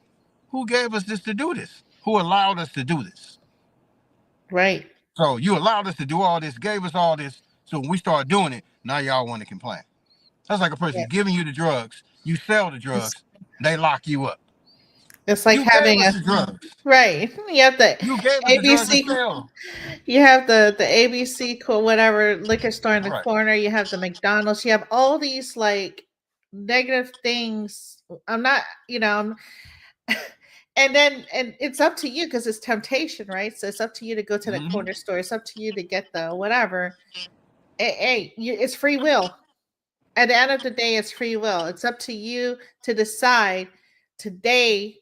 who gave us this to do this? Who allowed us to do this? Right. So you allowed us to do all this, gave us all this. So when we start doing it, now y'all want to complain. That's like a Yeah. person giving you the drugs, you sell the It's, drugs, they lock you up. it's like You gave having us a the drugs. right. You have the You gave us the drugs to ABC. sell. You have the ABC whatever liquor store in the Right. corner. You have the McDonald's. You have all these like negative things. I'm not. And it's up to you because it's temptation, right? So it's up to you to go to the Mm-hmm. corner store. It's up to you to get the whatever. Hey, it's free will. At the end of the day, it's free will. It's up to you to decide. Today,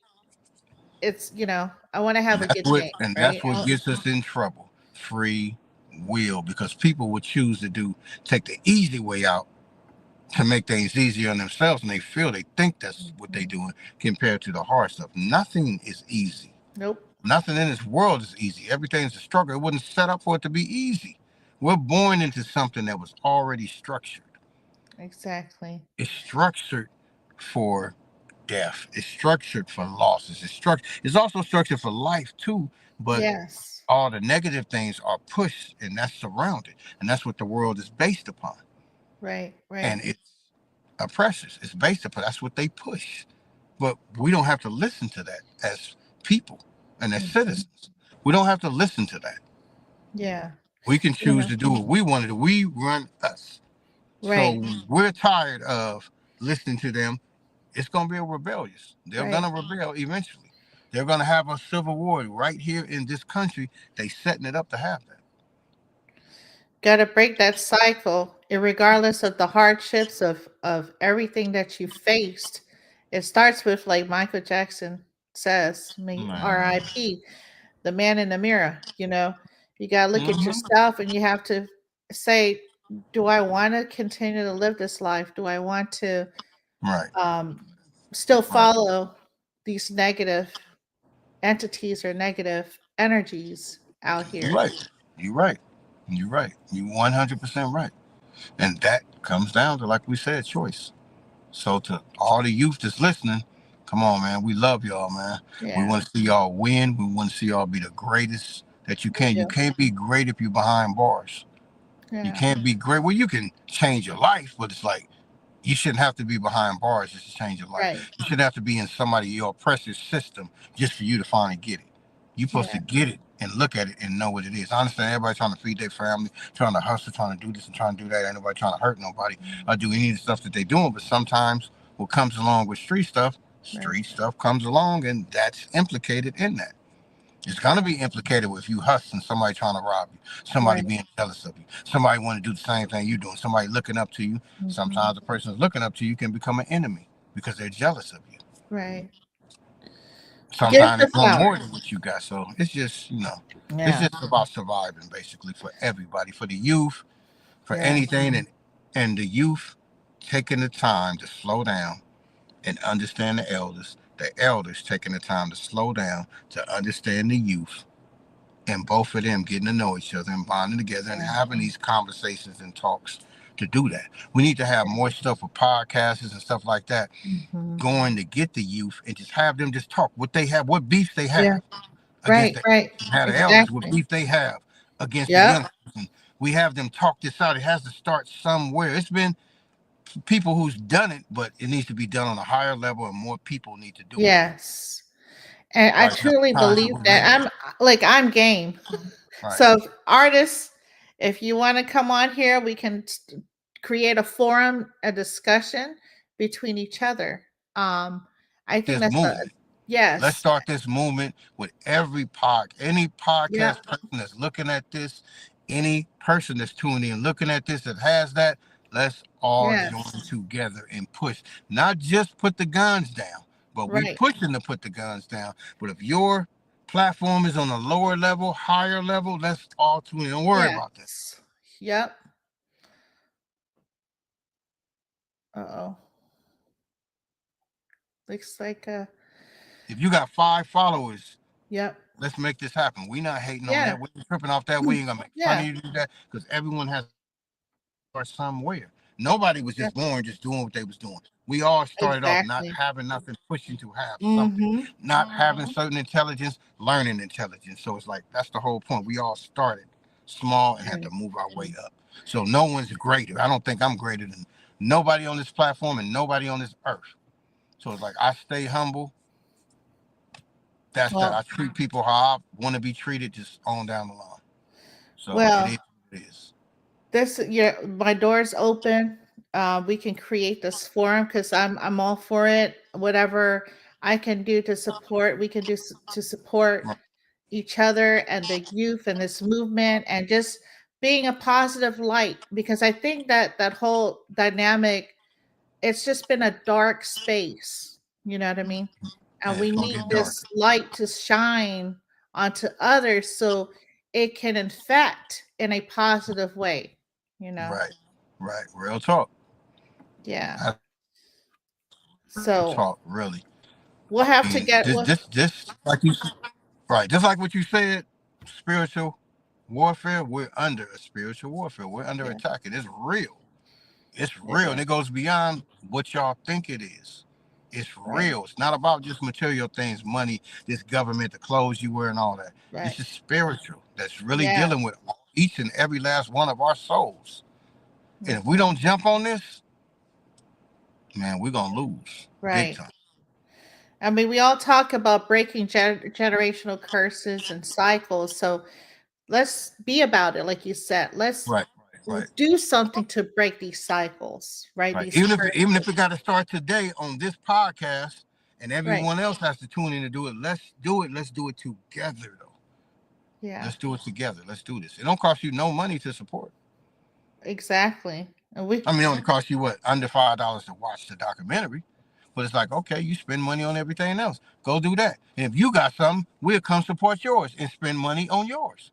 I want to have a good day, And right? that's what gets us in trouble. Free will, because people would choose to take the easy way out to make things easier on themselves, and they think that's what they're Mhm. doing compared to the hard stuff. Nothing is easy. Nope. Nothing in this world is easy. Everything's a struggle. It wasn't set up for it to be easy. We're born into something that was already structured. Exactly. It's structured for death. It's structured for losses. It's also structured for life too. But Yes. all the negative things are pushed, and that's surrounded, and that's what the world is based upon. Right. And Right. it's oppressive. It's based upon that's what they push. But we don't have to listen to that as people and as Mhm. citizens. We don't have to listen to that. Yeah. We can You choose know. to do what we want to do. We run us. Right. So we're tired of listening to them. It's going to be a rebellious. They're going Right. to rebel eventually. They're going to have a civil war right here in this country. They setting it up to have that. Got to break that cycle, regardless of the hardships of everything that you faced. It starts with, like Michael Jackson says, me Man. R.I.P. The man in the mirror. You got to look at Hmm. yourself, and you have to say, do I want to continue to live this life? Do I want to Right. um, still Right. follow these negative entities or negative energies out You're here? right. You're right. You're right. You 100% right. And that comes down to, like we said, choice. So to all the youth that's listening, come on, man. We love y'all, man. We Yeah, want to see y'all win. We want to see y'all be the greatest that you we can. You do. can't be great if you're behind bars. You Yeah, can't be great. Well, you can change your life, but it's like you shouldn't have to be behind bars just to change your life. right. You shouldn't have to be in somebody your oppressor's system just for you to finally get it. You're supposed to Yeah, get it and look at it and know what it is. I understand everybody trying to feed their family, trying to hustle, trying to do this and trying to do that. Ain't nobody trying to hurt nobody or do any of the stuff that they're doing. But sometimes what comes along with right. street stuff comes along, and that's implicated in that. It's gonna Yeah, be implicated with you hustling, somebody trying to rob you, somebody right. being jealous of you, somebody want to do the same thing you're doing, somebody looking up to you. Hmm. Sometimes the person that's looking up to you can become an enemy because they're jealous of you. Right. Give Sometimes the they want flower. more than what you got. So it's just, it's Yeah, just about surviving basically for everybody, for the youth, for yeah, anything, and the youth taking the time to slow down and understand the elders taking the time to slow down to understand the youth, and both of them getting to know each other and bonding together and yeah. having these conversations and talks to do that. We need to have more stuff with podcasts and stuff like that Hmm. going to get the youth and just have them just talk what they have, what beefs they Yeah, have against right, the right. have the elders, what Exactly. beef they have against the Yep. youngsters. And we have them talk this out. It has to start somewhere. It's been people who's done it, but it needs to be done on a higher level and more people need to do it. Yes. And I Right now, truly times that believe we're that living. I'm game. Right. So artists, if you want to come on here, we can create a forum, a discussion between each other. I think This that's a movement. Let's yes. start this movement with any Yep. podcast person that's looking at this, any person that's tuning in looking at this that has that. Let's all join Yes. together and push. Not just put the guns down, but we Right. pushing to put the guns down. But if your platform is on a lower level, higher level, let's all tune in. Don't worry about that. Yes. Yep. Uh-oh. Looks like If you got 5 followers, yep. let's make this happen. We not hating on Yeah. that. We ain't tripping off that. We ain't gonna make fun Yeah. of you to do that because everyone has or somewhere. Nobody was Yeah. just born just doing what they was doing. We all started off not Exactly. having nothing, pushing to have something, Mm-hmm. not having certain intelligence, learning intelligence. So it's like that's the whole point. We all started small and had to Right. move our way up. So no one's greater. I don't think I'm greater than nobody on this platform and nobody on this earth. So it's like I stay humble. That's that. Well, I treat people how I want to be treated, just on down the line. So it well, is what it is. this yeah, my door's open. We can create this forum because I'm all for it. Whatever I can do to support, we can do to support each other and the youth and this movement and just being a positive light because I think that that whole dynamic, it's just been a dark space. You know what I mean? And And we it's gonna need get dark. this light to shine onto others so it can infect in a positive way, you know? Right. Right. Real talk. Yeah. That's real So talk, really. we'll I have to mean, get this, like you, right, just like what you said, spiritual warfare. We're under a spiritual warfare. We're under yeah, attack, and it's real. It's it real, is. and it goes beyond what y'all think it is. It's Right. real. It's not about just material things, money, this government, the clothes you wear, and all that. Right. This is spiritual. That's really Yeah. dealing with each and every last one of our souls. And if we Mhm. don't jump on this, man, we're gonna lose big Right. time. I mean, we all talk about breaking generational curses and cycles. So let's be about it, like you said. Let's Right, right, right. do something to break these cycles, right? Right. These Even if curses. it got to start today on this podcast, and Right. everyone else has to tune in to do it. Let's do it. Let's do it together, though. Yeah. Let's do it together. Let's do this. It don't cost you no money to support. Exactly. And we I mean, it only costs you what, under $5 to watch the documentary. But it's like, okay, you spend money on everything else. Go do that. And if you got something, we'll come support yours and spend money on yours.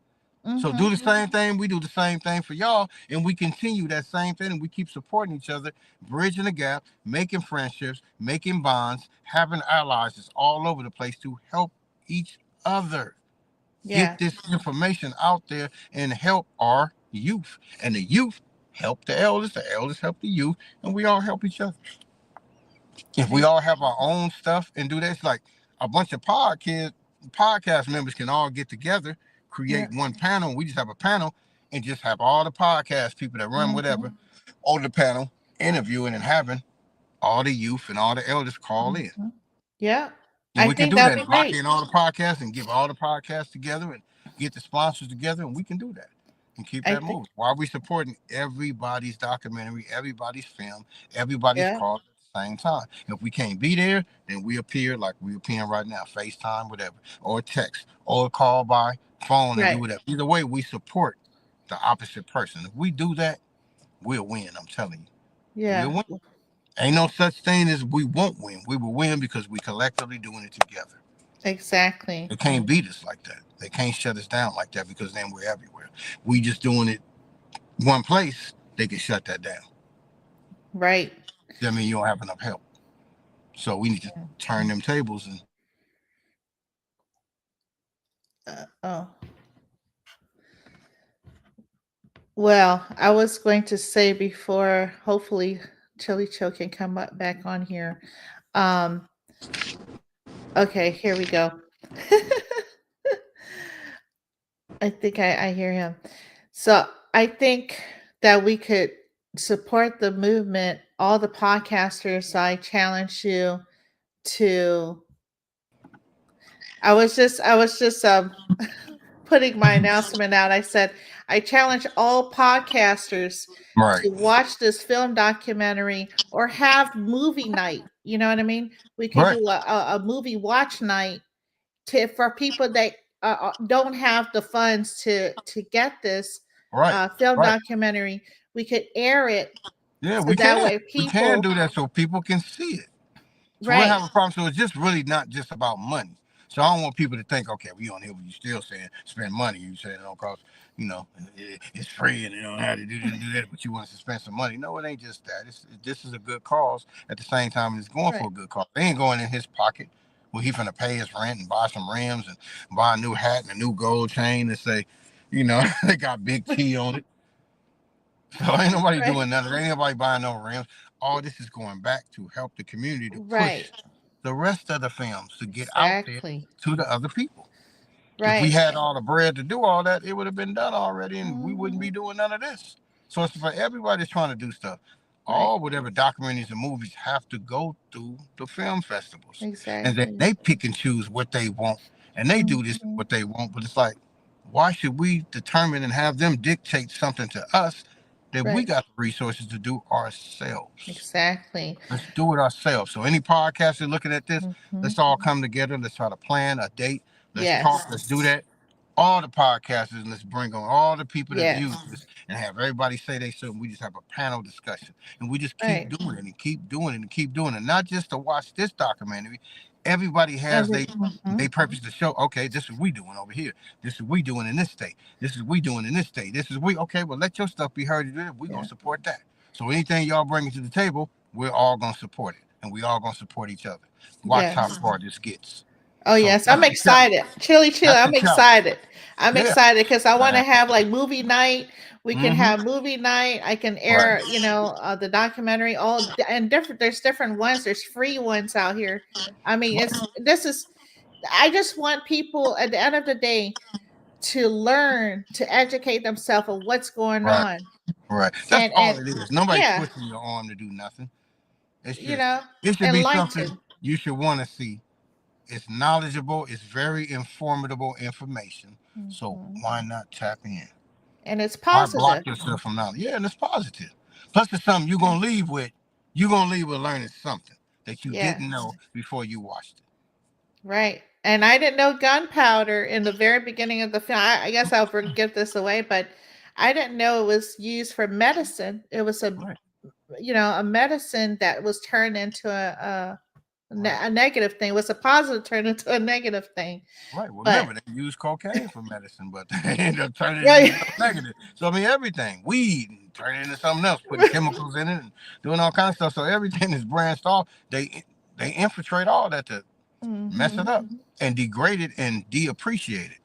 So do mhm. the same thing. We do the same thing for y'all, and we continue that same thing, and we keep supporting each other, bridging the gap, making friendships, making bonds, having allies that's all over the place to help each other get Yeah. this information out there and help our youth. And the youth help the elders help the youth, and we all help each other. If we all have our own stuff and do this, like a bunch of podcast members can all get together, Yeah. create one panel. We just have a panel and just have all the podcast people that run Mhm. whatever on the panel interviewing and having all the youth and all the elders call in. Mhm. Yeah. And I we can think do that'd that be and lock great. in all the podcasts and give all the podcasts together and get the sponsors together, and we can do that and keep I that think. moving. While we supporting everybody's documentary, everybody's film, everybody's Yeah. cause at the same time. If we can't be there, then we appear like we appearing right now, FaceTime, whatever, or text, or call by phone and do Right. whatever. Either way, we support the opposite person. If we do that, we'll win. I'm telling you, we'll Yeah. win. Ain't no such thing as we won't win. We will win because we collectively doing it together. Exactly. They can't beat us like that. They can't shut us down like that because then we're everywhere. We just doing it one place, they can shut that down. Right. That means you don't have enough help. So we need to Yeah. turn them tables and Oh. Well, I was going to say before, hopefully, Chili Chill can come back on here. Um, okay, here we go. I think I hear him. So I think that we could support the movement, all the podcasters. I challenge you to. I was just putting my announcement out. I said I challenge all podcasters right, to watch this film documentary or have movie night. You know what I mean? We could right, do a movie watch night to for people that don't have the funds to get this right, film right. documentary. We could air it Yeah, so that way we can people do that so people can see it. So we'll right have a problem. So it's just really not just about money. So I don't want people to think, okay, we on here, but you still saying spend money. You saying it don't cost, it's free and you don't have to do that, but you want us to spend some money. No, it ain't just that. This is a good cause. At the same time, it's going for right a good cause. They ain't going in his pocket. Well, he finna pay his rent and buy some rims and buy a new hat and a new gold chain and say, they got Big T on it. So ain't nobody right doing nothing. Ain't nobody buying no rims. All this is going back to help the community to right push the rest of the films to get out there exactly to the other people. If we right had all the bread to do all that, it would have been done already, and we wouldn't hmm be doing none of this. So it's for everybody that's trying to do stuff. right All whatever documentaries and movies have to go through the film festivals, and then exactly they pick and choose what they want, and they do this hmm what they want. But it's like, why should we determine and have them dictate something to us that we right got the resources to do ourselves? exactly Let's do it ourselves. So any podcaster looking at this, hmm let's all come together. Let's try to plan a date. Let's talk. yes Let's do that. All the podcasters, and let's bring on all the people that use yes this and have everybody say they should. We just have a panel discussion. And we just keep right doing it and keep doing it and keep doing it. Not just to watch this documentary. Everybody has every they purpose to show, okay, this is we doing over here. This is we doing in this state. This is we doing in this state. This is we okay, well let your stuff be heard. We're gonna yeah support that. So anything y'all bringing to the table, we're all gonna support it. And we all gonna support each other. Watch how yes far this gets. Oh So yes, I'm that's the challenge. excited. Chili chill. That's the I'm challenge. excited. I'm Yeah. excited because I want to Man. have like movie night. We can Mm-hmm. have movie night. I can Right. air, the documentary. And different. There's different ones. There's free ones out here. I mean, Right. it's this is. I just want people at the end of the day to learn to educate themselves of what's going Right. on. Right. That's And all it is. Nobody's yeah, twisting your arm to do nothing. It's you just know, it should be something enlighten. you should want to see. It's knowledgeable. It's very informative information. So Mhm. why not tap in? And it's Why block positive. yourself from knowledge? Yeah, and it's positive. Plus, it's something you're gonna leave with. You're gonna leave with learning something. that you didn't know Yes. before you watched it. Right. And I didn't know gunpowder in the very beginning of the film. I guess I'll give this away, but I didn't know it was used for medicine. It was Right, a medicine that was turned into right, a negative thing. It was a positive turned into a negative thing. right. Well, But remember, they used cocaine for medicine, but they ended up turning it into right, something negative. So, I mean, everything, weed, and turning it into something else, putting chemicals in it and doing all kinds of stuff. So, everything is branched off. They infiltrate all that to mess it hmm up and degrade it and de-appreciate it.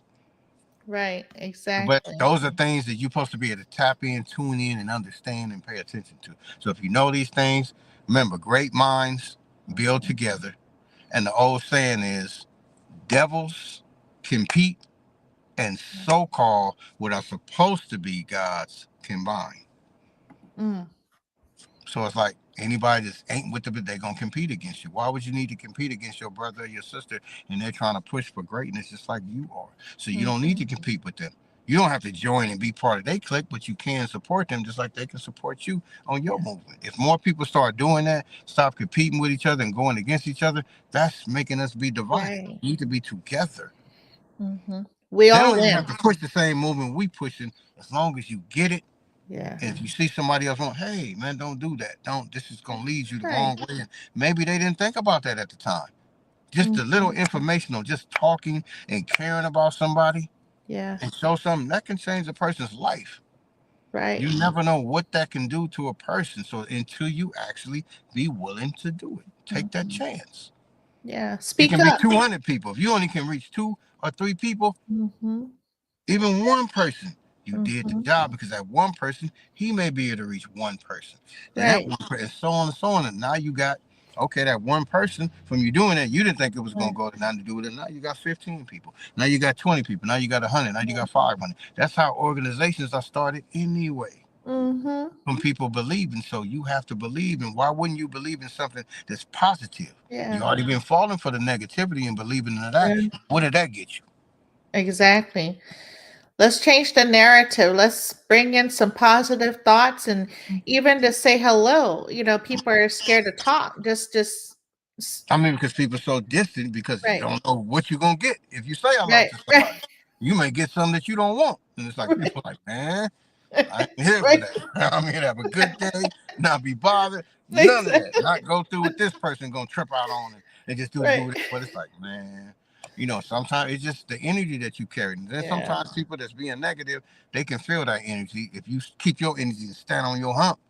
right, But exactly. those are things that you're supposed to be able to tap in, tune in, and understand and pay attention to. So if you know these things, remember, great minds build together. And the old saying is, devils compete and so-called what are supposed to be gods combine. Mm, So it's like anybody that ain't with the they're gonna compete against you. Why would you need to compete against your brother or your sister and they're trying to push for greatness just like you are? So you don't need hmm to compete with them. You don't have to join and be part of their clique, but you can support them just like they can support you on your Yeah. movement. If more people start doing that, stop competing with each other and going against each other, that's making us be divided. Right. We need to be together. hmm We They all don't even have win. to push the same movement we pushing as long as you get it. Yeah. And if you see somebody else wrong, hey man, don't do that. Don't. This is gonna lead you the Right. wrong way. And maybe they didn't think about that at the time. Just a little hmm information on just talking and caring about somebody Yeah. and show something that can change a person's life. Right. You never know what that can do to a person. So until you actually be willing to do it, take that hmm chance. Yeah. It Speak can be up. 200 people. If you only can reach 2 or 3 people, hmm even one person, you did the hmm job because that one person, he may be able to reach one person. Then that Right. one person, and so on and so on. And now you got, okay, that one person from you doing that, you didn't think it was going Right. to go to nothing to do with it. Now you got 15 people. Now you got 20 people. Now you got 100. Now you got 500. That's how organizations are started anyway. hmm From people believing. So you have to believe. And why wouldn't you believe in something that's positive? You Yeah. already been falling for the negativity and believing in that. Right. What did that get you? Exactly. Let's change the narrative. Let's bring in some positive thoughts and even to say hello. People are scared to talk. S- I mean, because people are so distant because you right. don't know what you're gonna get. If you say hello Right. to Right. somebody, you may get something that you don't want. And it's like Right. people are like, man, I ain't here for Right. that. I'm here to have a good day, not be bothered, none of that. Exactly. Not go through what this person gonna trip out on and just do Right. it. But it's like, man, sometimes it's just the energy that you carry. And then Yeah. sometimes people that's being negative, they can feel that energy. If you keep your energy and stand on your hump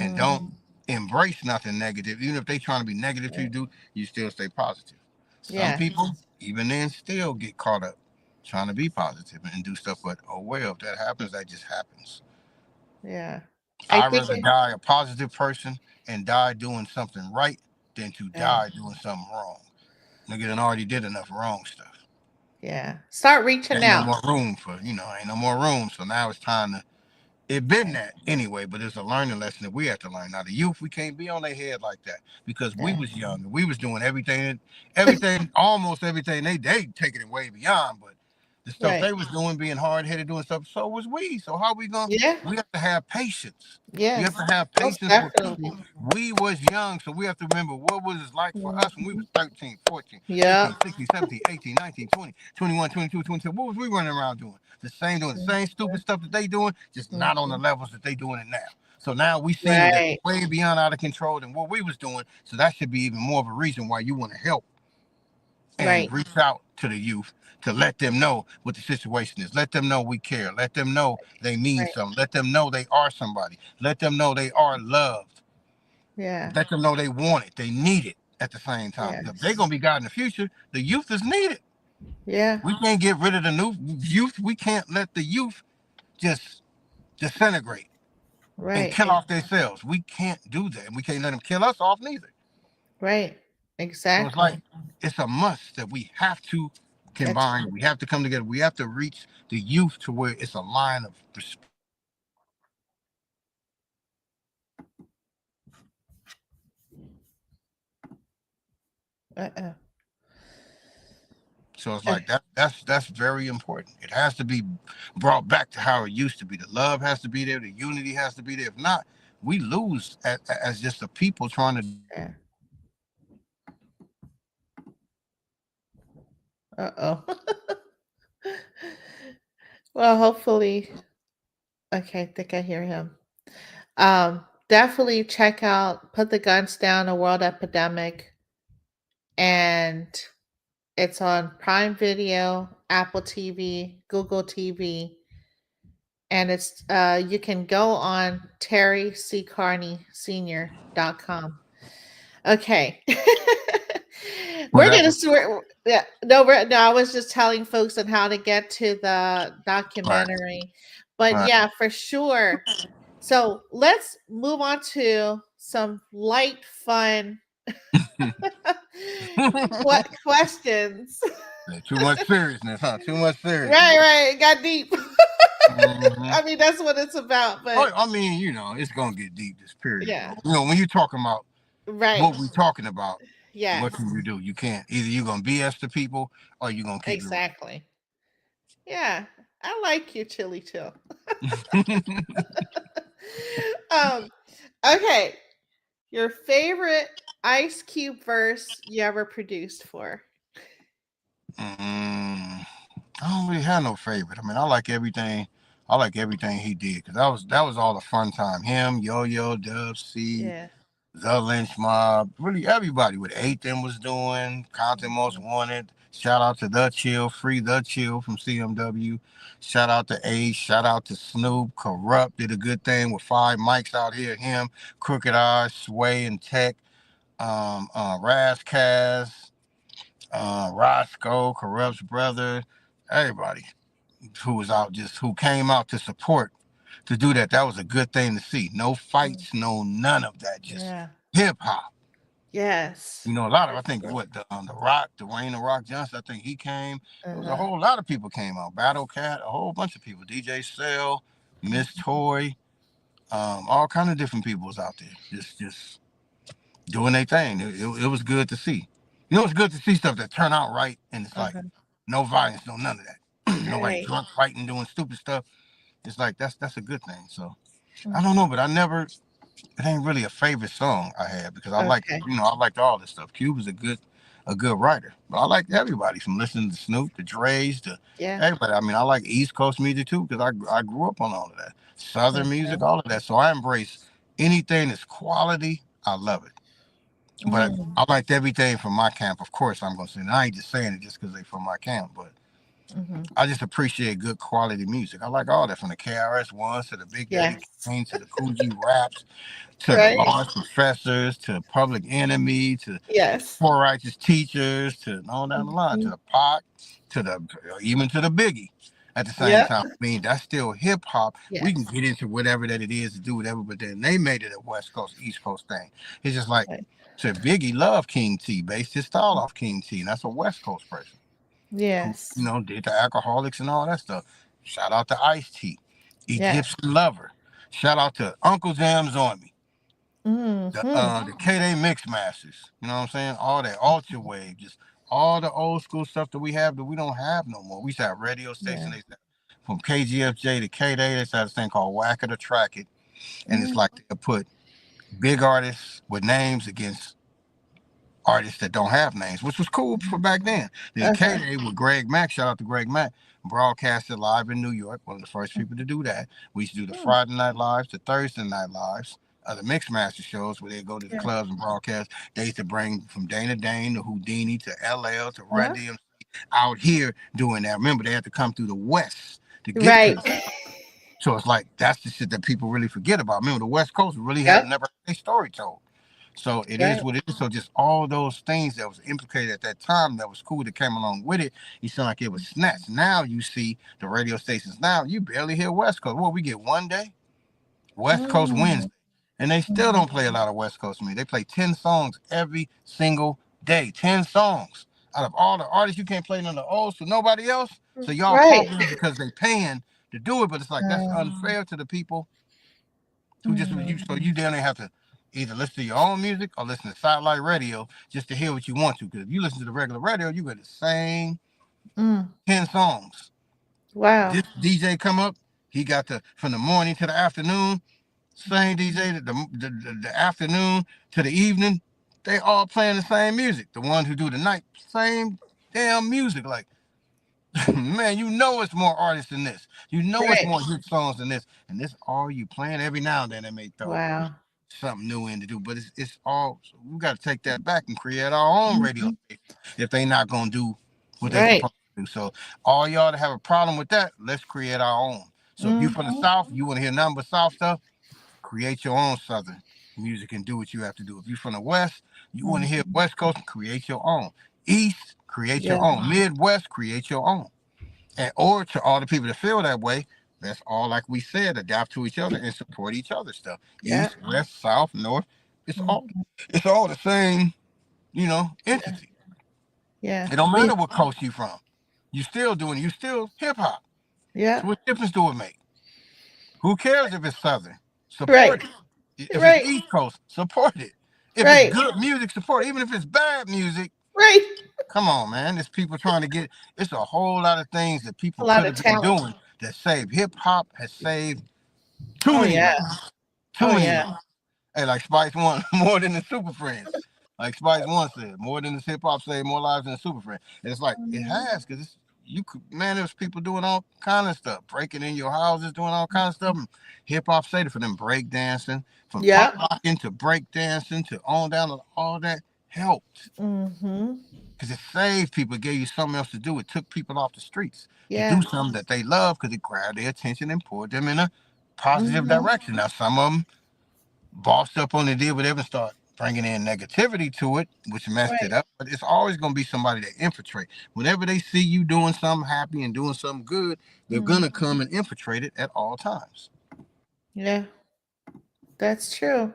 and don't Mm, embrace nothing negative, even if they trying to be negative to right. you, you still stay positive. Some Yeah. people, even then, still get caught up trying to be positive and do stuff, but oh well, if that happens, that just happens. Yeah. I I'd think rather die a positive person and die doing something right than to yeah. die doing something wrong. Nigga done already did enough wrong stuff. Yeah. Start reaching Ain't no out. more room for, ain't no more room. So now it's time to it been Yeah. that anyway, but it's a learning lesson that we have to learn. Now the youth, we can't be on their head like that because we Yeah. was young and we was doing everything, almost everything. They taking it way beyond, but the stuff Right. they was doing, being hard headed, doing stuff, so was we. So how we gonna? Yeah. We have to have patience. We have Yes. to have Most patience with definitely. people. We was young, so we have to remember what was it like for us when we Mhm. was 13, 14, Yeah. 15, 16, 17, 18, 19, 20, 21, 22, 22. What was we running around doing? Doing the same stupid stuff that they doing, just not on the Mhm. levels that they doing it now. So now we seeing that Right. way beyond out of control than what we was doing. So that should be even more of a reason why you want to help and Right. reach out to the youth to let them know what the situation is. Let them know we care. Let them know they mean Right. something. Let them know they are somebody. Let them know they are loved. Yeah. Let them know they want it. They need it at the same time. If they're Yes. gonna be God in the future, the youth is needed. Yeah. We can't get rid of the new youth. We can't let the youth just disintegrate and Right. kill off themselves. We can't do that. And we can't let them kill us off neither. Right. So it's like Exactly. it's a must that we have to That's combine. We have to come together. We have to reach the youth to where it's a line of respect and love and understanding and communication and understanding that we are one. uh-uh. So it's Uh, like that. That's very important. It has to be brought back to how it used to be. The love has to be there. The unity has to be there. If not, we lose as just a people trying to do yeah. what we want to do. Uh-oh. Well, hopefully. Okay, I think I hear him. Definitely check out Put the Guns Down, A World Epidemic, and it's on Prime Video, Apple TV, Google TV, and it's you can go on terryccarneysr.com. Okay. Well, We're that gonna was swear. Yeah, no, no. I was just telling folks on how to get to the right. documentary, but Right. yeah, for sure. So let's move on to some light, fun what questions. Too much seriousness, huh? Too much seriousness. Right, right. It got deep. Hmm. I mean, that's what it's about. Oh, But I mean, it's gonna get deep. This period, yeah, bro. When you're talking about right. what we talking about, what Yes, can you do? You can't. Either you're gonna BS the people, or you're gonna keep exactly. Yeah, I like you, Chili Chill. it. um, okay. Your favorite Ice Cube verse you ever produced for? Mm, I don't really have no favorite. I mean, I like everything. I like everything he did because that was all a fun time. Him, Yo Yo, Dub C, Yeah. the Lench Mob, really everybody. What Eight Them was doing, Content Most Mhm. Wanted. Shout out to The Chill, Free The Chill from CMW. Shout out to Ace. Shout out to Snoop. Corrupt did a good thing with 5 mics out here. Him, Crooked Eyes, Sway and Tech, Raz Kaz, Roscoe, Corrupt's brother, everybody who was out just who came out to support to do that. That was a good thing to see. No Mm. fights, no none of that. Just Yeah. hip hop. Yes. A lot of For I think sure. what the Rock, Dwayne the Rock Johnson. I think he came. There was a Uh-huh. whole lot of people came out. Battle Cat, a whole bunch of people. DJ Cell, Miss Mhm. Toy, all kind of different people was out there. Just doing their thing. It was good to see. It's good to see stuff that turn out right, and it's like Uh-huh. no violence, no none of that. Nobody Right. drunk fighting, doing stupid stuff. It's like that's a good thing. So I don't know, Mhm. but I never. It ain't really a favorite song I had because I like Okay. I liked all this stuff. Cube is a good writer, but I liked everybody from listening to Snoop to Dre's to Yeah. everybody. I mean, I like East Coast music too because I grew up on all of that, Southern music, Okay. all of that. So I embrace anything that's quality. I love it. But Mm. I liked everything from my camp. Of course, I'm gonna say, and I ain't just saying it just because they from my camp, but Mhm. I just appreciate good quality music. I like all that from the KRS ones to the Big Daddy Yes. Kane to the Coogee Raps to the Right. Lost Professors to Public Enemy to Yes. Poor Righteous Teachers to all down the line to Mhm. the Pac to the even to the Biggie. At the same Yep. time, I mean that's still hip hop. We can Yes. get into whatever that it is to do whatever, but then they made it a West Coast East Coast thing. It's just like Right. so Biggie loved King T, based his style off King T, and that's a West Coast person who Yes. did the alcoholics and all that stuff. Shout out to Ice T, Yes. Egyptian Lover. Shout out to Uncle Jam's on me. Mhm. The K-Day Mix Masters. You know what I'm saying? All that Ultra Wave, just all the old school stuff that we have that we don't have no more. We used to have radio Yeah. stations. From KGFJ to K-Day, they used to have this thing called Whack It or Track It. And it's Mhm. like they put big artists with names against artists that don't have names, which was cool for back then. The Uh-huh. K-Day with Greg Mack, shout out to Greg Mack, broadcasted live in New York, one of the first people to do that. We used to do the Mhm. Friday night lives, the Thursday night lives, the Mix Master shows where they go to the Yeah. clubs and broadcast. They used to bring from Dana Dane to Houdini to LL to Run Uh-huh. DMC out here doing that. Remember, they had to come through the West to get to Right. the so it's like that's the shit that people really forget about. Remember, the West Coast really had Yep. never had a story told. So it is Right. what it is. So just all those things that was implicated at that time that was cool that came along with it, you sound like it was snatched. Now you see the radio stations now, you barely hear West Coast. Well, we get one day, West Coast Mm. Wednesday. And they still Mhm. don't play a lot of West Coast music. They play 10 songs every single day. 10 songs. Out of all the artists, you can't play none of the old, so nobody else. So y'all Right. popular because they paying to do it, but it's like that's unfair to the people who just you Mhm. so you down there have to either listen to your own music or listen to satellite radio just to hear what you want to. Because if you listen to the regular radio, you get the same Mm. 10 songs. Wow. This DJ come up, he got the from the morning to the afternoon. Same DJ the afternoon to the evening. They all playing the same music. The ones who do the night, same damn music. Like, man, you know it's more artists than this. You know it's Right. more hit songs than this. And this all you playing every now and then they may throw Wow. something new in to do. But it's all so we gotta take that back and create our own radio Mhm. station if they not gonna do what they Right. supposed to do. So all y'all that have a problem with that, let's create our own. So if you from the Mhm. South, you wanna hear nothing but South stuff, create your own Southern music and do what you have to do. If you're from the West, you wanna hear Mhm. West Coast, create your own. East, create your Yeah. own. Midwest, create your own. And or to all the people that feel that way, that's all like we said, adapt to each other and support each other stuff. Yeah. East, west, south, north, it's Mhm. all the same, Yeah. entity. Yeah. It don't We. matter what coast you from. You still hip hop. Yeah. So what difference do it make? Who cares if it's southern? Right. Support it. If it's Right. East Coast, support it. If it's Right. good music, support it. Even if it's bad music, Right. come on, man. There's people trying to get. It's a whole lot of things that A people lot could of have been talent. doing that saved. Hip hop has saved too Oh many yeah. lives. Too Oh many yeah. lives. Hey, like Spice One, more than the Super Friends. Like Spice One said, more than the hip hop saved more lives than the Super Friends. And it's like it Mhm. has, because you could, man. There's people doing all kind of stuff, breaking in your houses, doing all kind of stuff. And hip hop saved it for them break dancing, from pop Yeah. locking to break dancing to on down to all that helped Mhm. because it saved people. It gave you something else to do. It took people off the streets to do Yeah. something that they love because it grabbed their attention and poured them in a positive Mhm. direction. Now some of them bossed up on the deal, whatever, and start bringing in negativity to it, which messed it Right. up. But it's always going to be somebody that infiltrate. Whenever they see you doing something happy and doing something good, they're going Mhm. to come and infiltrate it at all times. Yeah. That's true.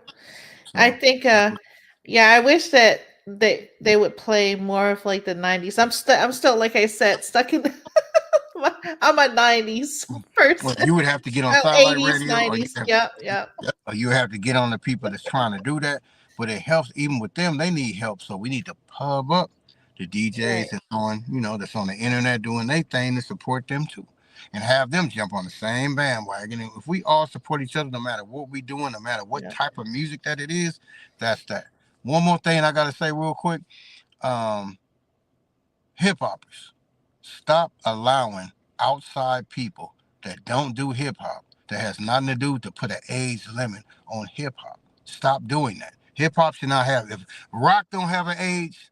I So, think yeah, I wish that they would play more of like the 90s. I'm still like I said stuck in I'm a 90s well, person. you would have to get on Oh, satellite 80s, radio, 90s. Yep, yep. or you have to get on the people that's trying to do that. But it helps even with them; they need help. So we need to pub up the DJs Right. that's on the internet doing their thing to support them too, and have them jump on the same bandwagon. And if we all support each other, no matter what we doing, no matter what Yep. type of music that it is, that's that. One more thing I gotta say real quick: um, hip hoppers, stop allowing outside people that don't do hip hop, that has nothing to do to put an age limit on hip hop. Stop doing that. Hip hop should not have. If rock don't have an age,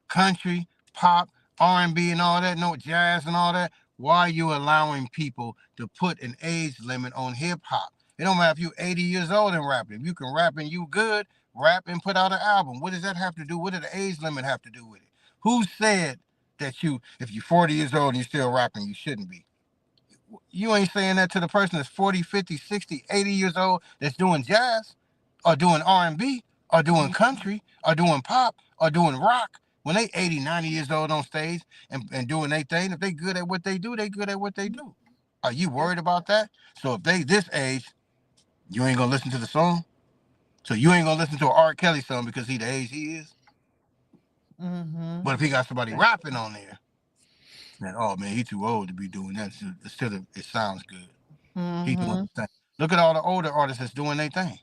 country, pop, R&B, and all that, no jazz and all that. Why are you allowing people to put an age limit on hip hop? It don't matter if you're 80 years old and rapping. If you can rap and you good, rap and put out an album. What does that have to do? What did the age limit have to do with it? Who said that if you're 40 years old and you're still rapping, you shouldn't be? You ain't saying that to the person that's 40, 50, 60, 80 years old that's doing jazz or doing R&B or doing country or doing pop or doing rock. When they 80, 90 years old on stage and doing their thing, if they good at what they do, they good at what they do. Are you Yep. worried about that? So if they this age, you ain't gonna listen to the song. So you ain't gonna listen to an R. Kelly song because he the age he is. Mhm. But if he got somebody rapping on there, then oh man, he too old to be doing that. Still, it sounds good. He doing Mhm. his thing. Look at all the older artists that's doing their thing.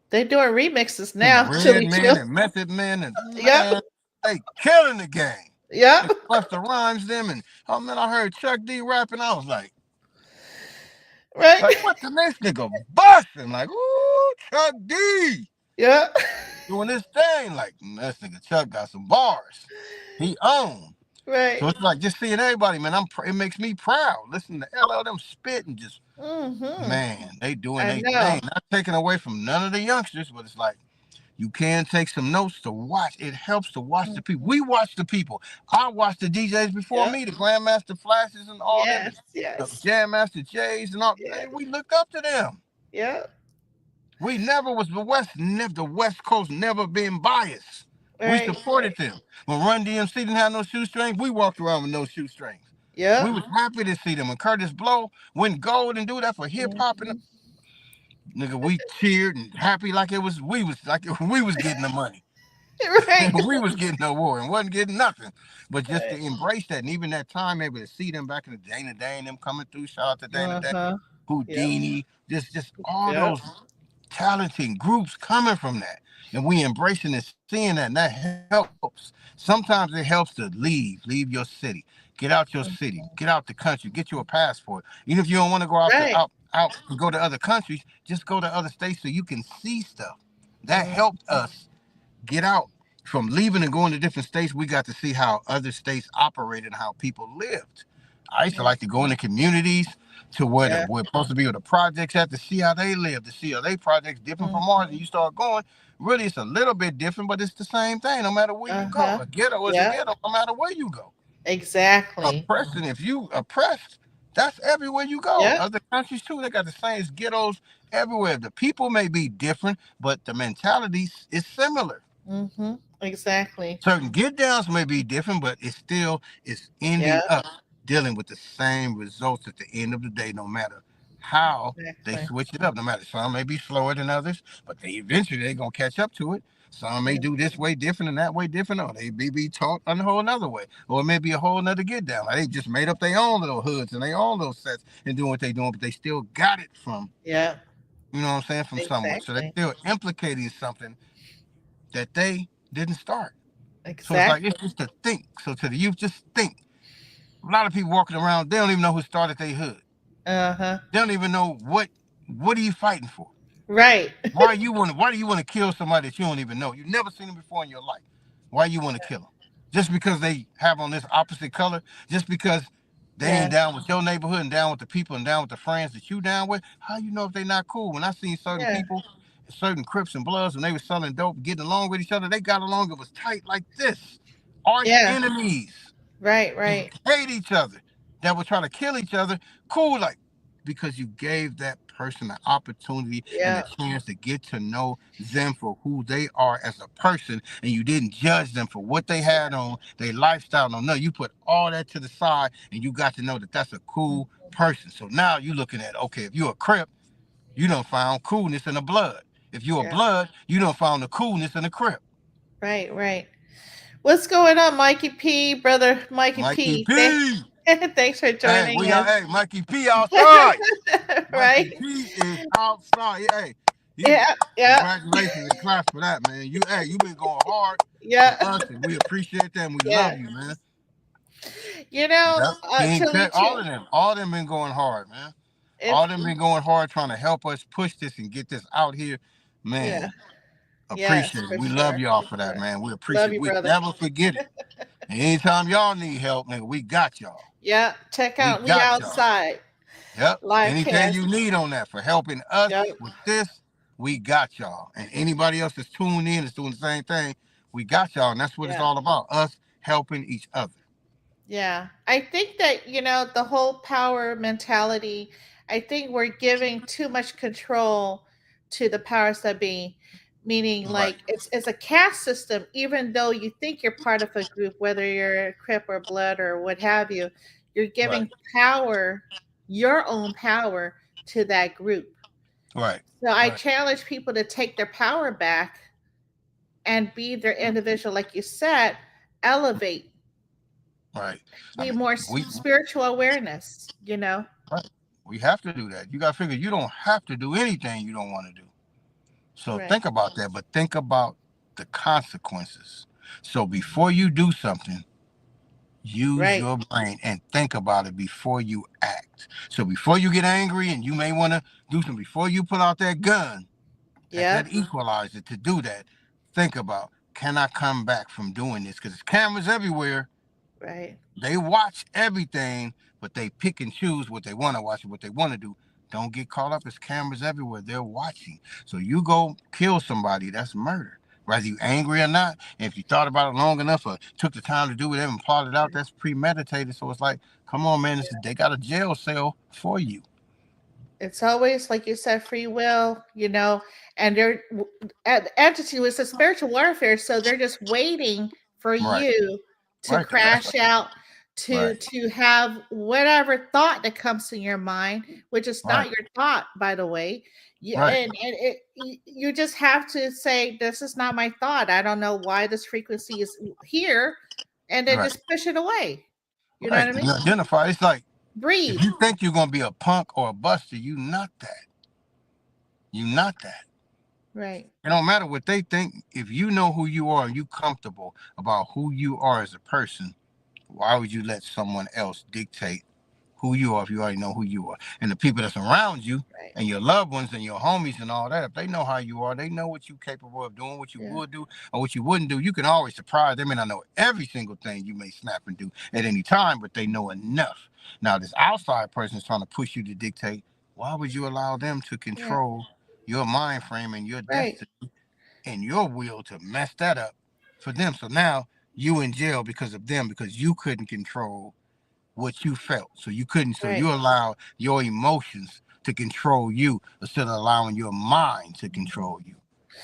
They're doing remixes And now, Red Chili Man Chill. and Method Man and Yep. man, they killing the game. Yep. And Busta Rhymes them and oh man, I heard Chuck D rapping. I was Right. like what the next nigga busting? Like, ooh, Chuck D Yep. doing this thing. Like this nigga Chuck got some bars. He owned. Right. So it's like just seeing everybody, man. It makes me proud. Listen to LL them spit and just Mhm. man, they doing I their know. thing. Not taking away from none of the youngsters, but it's like you can take some notes to watch. It helps to watch the people. Mhm. We watch the people. I watched the DJs before Yep. me, the Grandmaster Flashes and all them, Yes. the Yes. Jam Master Jays and all. Yeah. We looked up to them. Yep. We never was the West Coast never been biased. We Right. supported them. When Run DMC didn't have no shoestrings, we walked around with no shoestrings. We Yep. was happy to see them. When Curtis Blow went gold and do that for hip hop and Mhm. nigga, we cheered and happy like it was we was getting the money. Right. We was getting the award and wasn't getting nothing. But just to Right. embrace that and even that time, maybe to see them back in the Dana Day and them coming through, shout out to Dana Day, Uh-huh. Yep. Houdini, just all Yep. those talented groups coming from that. And we embracing and seeing that, and that helps. Sometimes it helps to leave your city, get out your city, get out the country, get you a passport. Even if you don't want to go out to Right. out and go to other countries, just go to other states so you can see stuff. That Mm, helped us get out. From leaving and going to different states, we got to see how other states operated and how people lived. I used to mm, like to go into communities to where yeah. we're supposed to be with the projects at to see how they live, to see how they projects different from ours. And Mhm. you start going, really, it's a little bit different, but it's the same thing no matter where you go. Uh-huh. A ghetto is a Yeah. ghetto no matter where you go. Exactly. Oppression, if you oppressed, that's everywhere you go. Yeah. Other countries too, they got the same ghettos everywhere. The people may be different, but the mentality is similar. Mhm. Exactly. Certain get downs may be different, but it still is Yeah. ending up dealing with the same results at the end of the day, no matter how they Exactly. switch it up. No matter some may be slower than others, but they eventually they're gonna catch up to it. Some may do this Mhm. way different and that way different, or they be taught a whole another way, or it may be a whole another get down. Like they just made up their own little hoods and their own little sets and doing what they doing, but they still got it from, Yeah. you know what I'm saying, from somewhere. So they Exactly. still implicating something that they didn't start. So it's like Exactly. it's just a think. So to the youth, just think. A lot of people walking around, they don't even know who started their hood. Uh-huh. They don't even know what are you fighting for. Right. Why do you want to kill somebody that you don't even know? You've never seen them before in your life. Why you want to kill them? Just because they have on this opposite color? Just because they Yeah. ain't down with your neighborhood and down with the people and down with the friends that you down with? How you know if they not cool? When I seen certain Yeah. people, certain Crips and Bloods, when they were selling dope, getting along with each other, they got along. It was tight like this. Arch Yeah. enemies. Right, They right. hate each other, that were trying to kill each other, cool, like, because you gave that person the opportunity and a Yeah. chance to get to know them for who they are as a person, and you didn't judge them for what they had on, their lifestyle. No, you put all that to the side, and you got to know that that's a cool person. So now you're looking at, okay, if you're a Crip, you done found coolness in the blood. If you're a Yeah. blood, you done found the coolness in the Crip. Right, right. What's going on, Mikey P, brother Mikey Mikey P? P. Thanks for Hey, joining us. hey, Mikey P outside. Right? Mikey P is outside. Yeah, hey, you Yeah, yeah, congratulations and claps for that, man. You been going hard for yeah, us, and we appreciate that and we yeah. love you, man. Yep. King Chili Tech, Chill. all of them been going hard, man. All It's of them been going hard trying to help us push this and get this out here. yeah, Man, yes, appreciate it. for We love sure, y'all for for that, sure. man. We Love appreciate it. you, We brother. never forget it. And anytime y'all need help, nigga, we got y'all. Yeah, check We out We got y'all. Outside Yep. live Anything cast. you need on that for helping us Yep. with this, we got y'all. And anybody else that's tuned in is doing the same thing, we got y'all. And that's what it's Yeah. all about. Us helping each other. Yeah. I think that, the whole power mentality, I think we're giving too much control to the powers that be, meaning Right. like it's a caste system, even though you think you're part of a group, whether you're a Crip or Blood or what have you, you're Right. giving power, your own power to that group. Right. So I Right. challenge people to take their power back and be their individual, like you said, elevate, Right. I be mean, more we spiritual awareness. right. We have to do that. You gotta figure you don't have to do anything you don't want to do. So Right. think about that, but think about the consequences. So before you do something, use Right. your brain and think about it before you act. So before you get angry and you may want to do something, before you pull out that gun at Yeah. that equalizer to do that, think about, can I come back from doing this? Because there's cameras everywhere. Right. They watch everything, but they pick and choose what they want to watch and what they want to do. Don't get caught up. There's cameras everywhere. They're watching. So you go kill somebody, that's murder. Whether you angry or not, and if you thought about it long enough or took the time to do it and plotted out, that's premeditated. So it's like, come on, man, they got a jail cell for you. It's always like you said, free will, and entity was a spiritual warfare, so they're just waiting for Right. you to Right. Because that's crash out, to right. to have whatever thought that comes to your mind, which is not Right. your thought, by the way. You, Right. and it, you just have to say, this is not my thought. I don't know why this frequency is here, and then Right. just push it away. You know what Right. I mean? You identify. It's like if Breathe. you think you're gonna be a punk or a buster, you not that. You not that. Right. It don't matter what they think. If you know who you are and you comfortable about who you are as a person, why would you let someone else dictate who you are if you already know who you are? And the people that's around you Right. and your loved ones and your homies and all that, if they know how you are, they know what you're capable of doing, what you Yeah. would do or what you wouldn't do. You can always surprise them. And I know every single thing you may snap and do at any time, but they know enough. Now, this outside person is trying to push you to dictate. Why would you allow them to Yeah. control your mind frame and your Right. destiny and your will to mess that up for them? So now you in jail because of them, because you couldn't control what you felt. So you couldn't, so Right. you allow your emotions to control you instead of allowing your mind to Mhm. control you.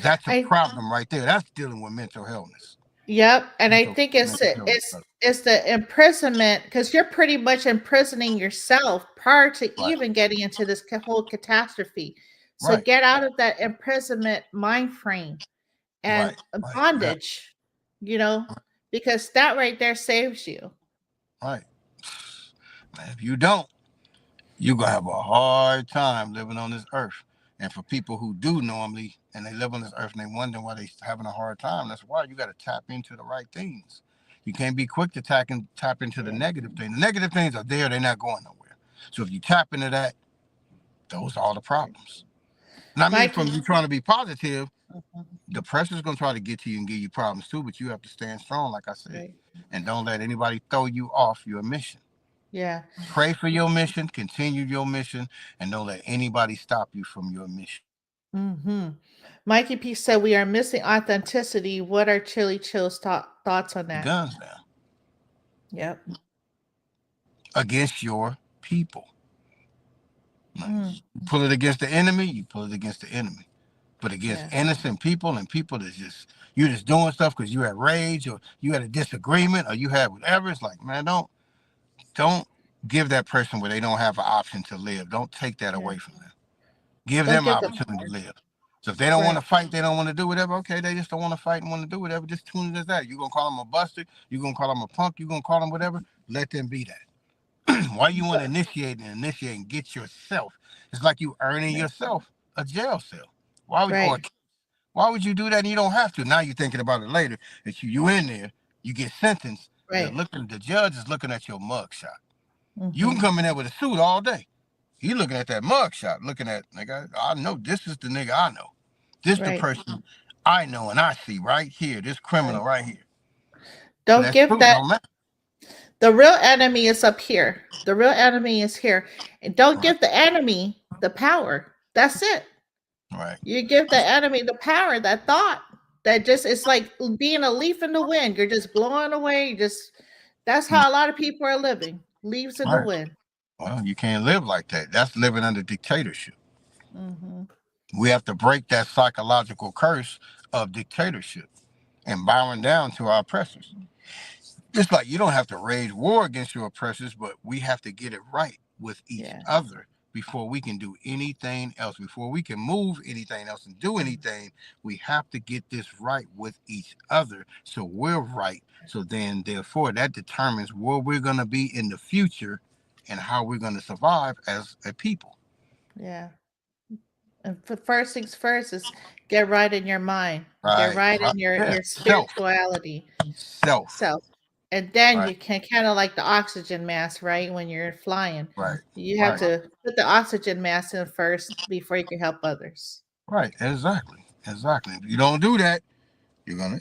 That's a I problem right there. That's dealing with mental illness. Yep, and I Mental, think mental illness. it's the imprisonment because you're pretty much imprisoning yourself prior to Right, even getting into this whole catastrophe. So right, get out of that imprisonment mind frame and right, right, exactly, bondage, you know, because that right there saves you. right. Man, if you don't, you're gonna have a hard time living on this earth. And for people who do normally and they live on this earth and they wonder why they having a hard time, that's why you got to tap into the right things. You can't be quick to tap into the Yeah. negative things. The negative things are there; they're not going nowhere. So if you tap into that, those are all the problems. And I mean, from Mikey. you trying to be positive, Mhm. the pressure's gonna try to get to you and give you problems too. But you have to stand strong, like I said, Right. and don't let anybody throw you off your mission. Yeah. Pray for your mission, continue your mission, and don't let anybody stop you from your mission. Hmm. Mikey P said we are missing authenticity. What are Chili Chill's thoughts on that? Guns down Yep. against your people. Mm. Nice. You pull it against the enemy, you pull it against the enemy. But against Yeah. innocent people and people that's just you just doing stuff because you had rage or you had a disagreement or you had whatever. It's like, man, don't give that person where they don't have an option to live. Don't take that Yeah. away from them. Give Don't them give them opportunity to power. live. So if they don't want Right. to fight, they don't want to do whatever. Okay, they just don't want to fight and want to do whatever. Just tune it as that. You gonna call them a buster? You gonna call them a punk? You gonna call them whatever? Let them be that. Why you want to initiate and get yourself? It's like you earning Right. yourself a jail cell. Why would or Right. why would you do that and you don't have to? Now you're thinking about it later. That you in there, you get sentenced. Right. The judge is looking at your mug shot. You can Hmm. come in there with a suit all day. He looking at that mug shot, looking at nigga. I know this is the nigga I know. This the Right. person I know and I see right here. This criminal Right. right here. So Don't that give suit that. don't matter. The real enemy is up here. The real enemy is here. And don't Right, give the enemy the power. That's it. right, You give the enemy the power, that thought. That just it's like being a leaf in the wind. You're just blowing away. Just that's mm, how a lot of people are living. Leaves in the right. wind. Well, you can't live like that. That's living under dictatorship. Hmm. We have to break that psychological curse of dictatorship and bowing down to our oppressors. Just like you don't have to wage war against your oppressors, but we have to get it right with each Yeah. other before we can do anything else. Before we can move anything else and do anything, we have to get this right with each other so we're right. So then, therefore, that determines where we're going to be in the future and how we're going to survive as a people. Yeah. And first things first is get right in your mind. Get Right. right Right. in Yeah. your Self. spirituality. Self. So, and then Right. you can kind of like the oxygen mask, right? When you're flying, Right. you have Right. to put the oxygen mask in first before you can help others, Right. Exactly. Exactly. If you don't do that, you're gonna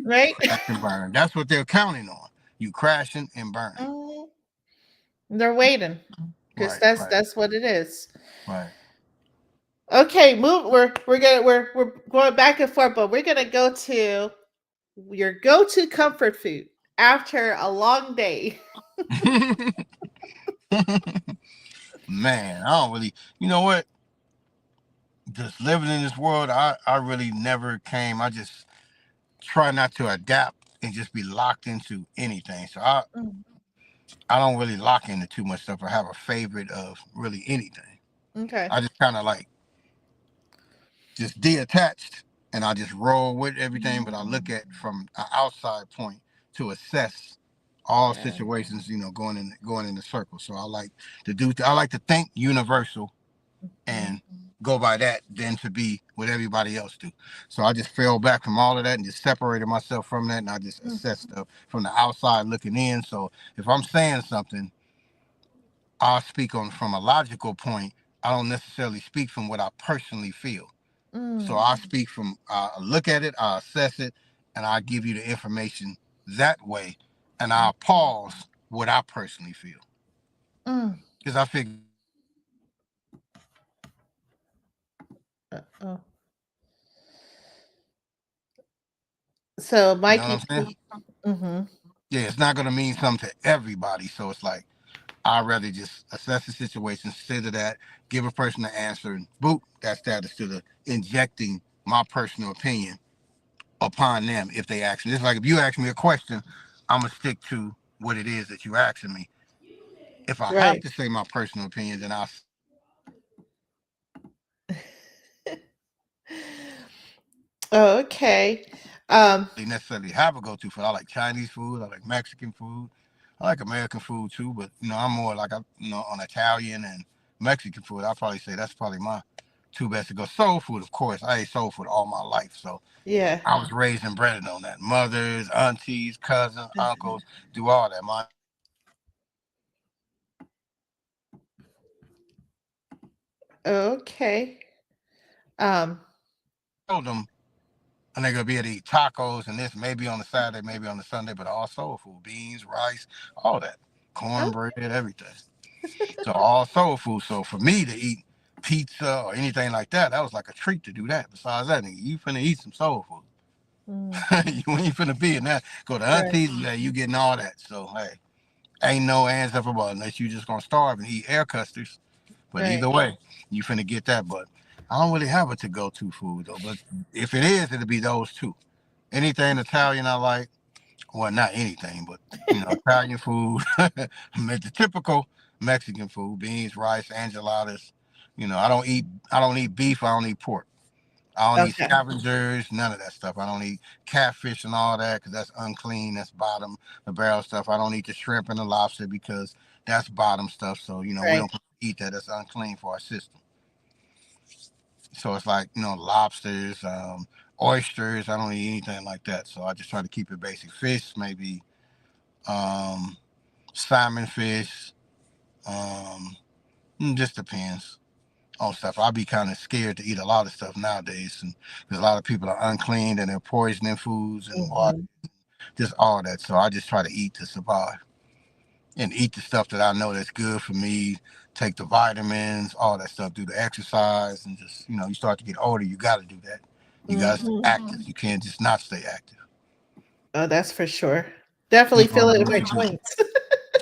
right? crash and burn. That's what they're counting on. You crashing and burning. Mhm. They're waiting because Right, right, that's what it is. right. Okay, move. We're going back and forth, but we're gonna go to your go-to comfort food after a long day. Man, I don't really. You know what? Just living in this world, I really never came. I just try not to adapt and just be locked into anything. So Mm, I don't really lock into too much stuff or have a favorite of really anything. okay. I just kind of like just detached and I just roll with everything, but I look at from an outside point to assess all Yeah. situations, going in the circle. So I like to think universal and Mhm. go by that than to be what everybody else do. So I just fell back from all of that and just separated myself from that, and I just assessed stuff from the outside looking in. So if I'm saying something, I'll speak on from a logical point. I don't necessarily speak from what I personally feel. So Mm. I speak from, I look at it, I assess it, and I give you the information that way, and I'll pause what I personally feel Mm. because I figure, Oh. So you know Mike, what you I'm saying? mm-hmm. Yeah, it's not gonna mean something to everybody. So it's like I'd rather just assess the situation, consider that, give a person an answer, and boop, that's that. Instead of injecting my personal opinion upon them if they ask me. It's like if you ask me a question, I'm gonna stick to what it is that you're asking me. If I have Right. to say my personal opinion, then I'll Oh, okay. Um, necessarily have a go-to food. I like Chinese food. I like Mexican food. I like American food too, but I'm more like on Italian and Mexican food. I'll probably say that's probably my two best to go. Soul food, of course. I ate soul food all my life, so yeah. I was raised and bred on that. Mothers, aunties, cousins, uncles, do all that. My Okay. Um, told them and they're gonna be able to eat tacos and this maybe on the Saturday, maybe on the Sunday, but all soul food, beans, rice, all that, oh, cornbread, everything. So all soul food. So for me to eat pizza or anything like that, that was like a treat to do that. Besides that, nigga, you finna eat some soul food. mm, You ain't finna be in that. Go to right, aunties, yeah, you getting all that. So hey, ain't no hands up about it unless you just gonna starve and eat air custards. But right. either way, you finna get that. But I don't really have a to go to food though. But if it is, it'll be those two. Anything Italian I like. Well, not anything, but Italian food, the typical Mexican food: beans, rice, enchiladas. I don't eat beef. I don't eat pork. I don't eat Okay. scavengers. None of that stuff. I don't eat catfish and all that because that's unclean. That's bottom the barrel stuff. I don't eat the shrimp and the lobster because that's bottom stuff. So we Right. don't eat that. That's unclean for our system. So it's like lobsters, oysters. I don't eat anything like that. So I just try to keep it basic. Fish, maybe um, salmon fish. Um, just depends on stuff. I'd be kind of scared to eat a lot of stuff nowadays, and because a lot of people are unclean and they're poisoning foods and water, Mm-hmm. just all that. So I just try to eat to survive and eat the stuff that I know that's good for me. Take the vitamins, all that stuff. Do the exercise, and just you start to get older. You got to do that. You got to stay Mm-hmm. active. You can't just not stay active. Oh, that's for sure. Definitely feel it in What my you do. joints.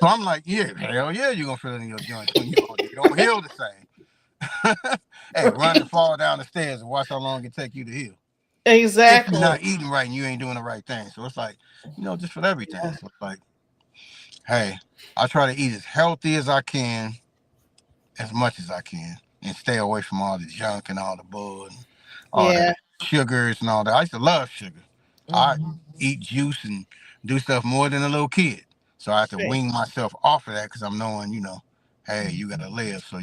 So I'm like, yeah, hell yeah, you're gonna feel it in your joints when you older. You don't heal the same. Hey, run and Right. fall down the stairs and watch how long it take you to heal. If you're Exactly. not eating right and you ain't doing the right thing. So it's like, just for everything. Yeah. So it's like, hey, I try to eat as healthy as I can, as much as I can, and stay away from all the junk and all the bull and all that Yeah. sugars and all that. I used to love sugar. I Mm-hmm. eat juice and do stuff more than a little kid. So I have to Right. wean myself off of that because I'm knowing, hey, you gotta live. So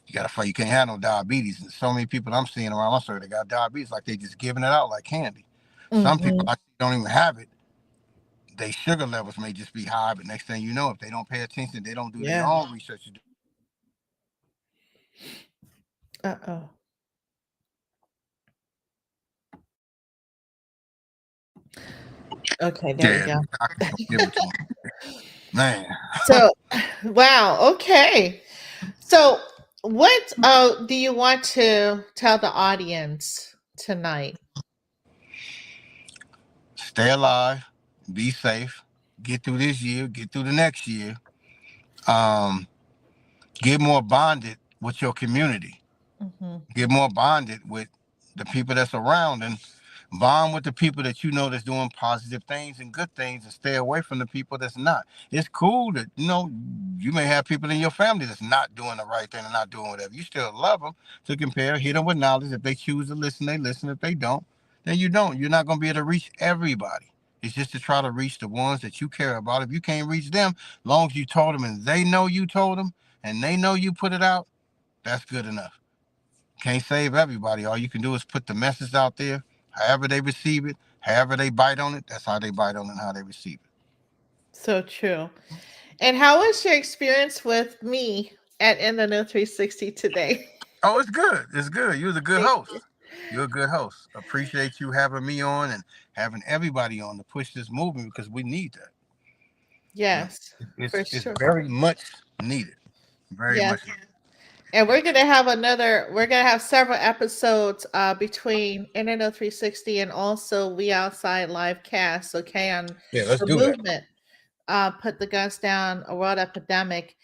you gotta fight. You can't have no diabetes. And so many people I'm seeing around my circle, they got diabetes, like they just giving it out like candy. Some people Mm-hmm. I don't even have it. Their sugar levels may just be high, but next thing you know, if they don't pay attention, they don't do their Yeah. own research. Uh-oh. Okay, there we Yeah, go. doctors don't give it to them. Man, So, wow. Okay. So, what do you want to tell the audience tonight? stay alive, be safe, get through this year, get through the next year. Um, get more bonded with your community. Mm-hmm. Get more bonded with the people that's around and bond with the people that that's doing positive things and good things and stay away from the people that's not. It's cool that you may have people in your family that's not doing the right thing and not doing whatever. You still love them to compare, hit them with knowledge. If they choose to listen, they listen. If they don't, then you don't. You're not going to be able to reach everybody. It's just to try to reach the ones that you care about. If you can't reach them, long as you told them and they know you told them and they know you put it out, that's good enough. Can't save everybody. All you can do is put the message out there. However they receive it, however they bite on it, that's how they bite on it and how they receive it. So true. And how was your experience with me at In the Know 360 today? Oh, it's good. It's good. You're a good Thank host. you. You're a good host. Appreciate you having me on and having everybody on to push this movement because we need that. Yes, for It's sure. very much needed. Very Yes. much needed. And we're gonna have several episodes between Internet 360 and also We Outside live cast, okay, on Yeah, let's the do that. movement, Put the Guns Down, a World Epidemic.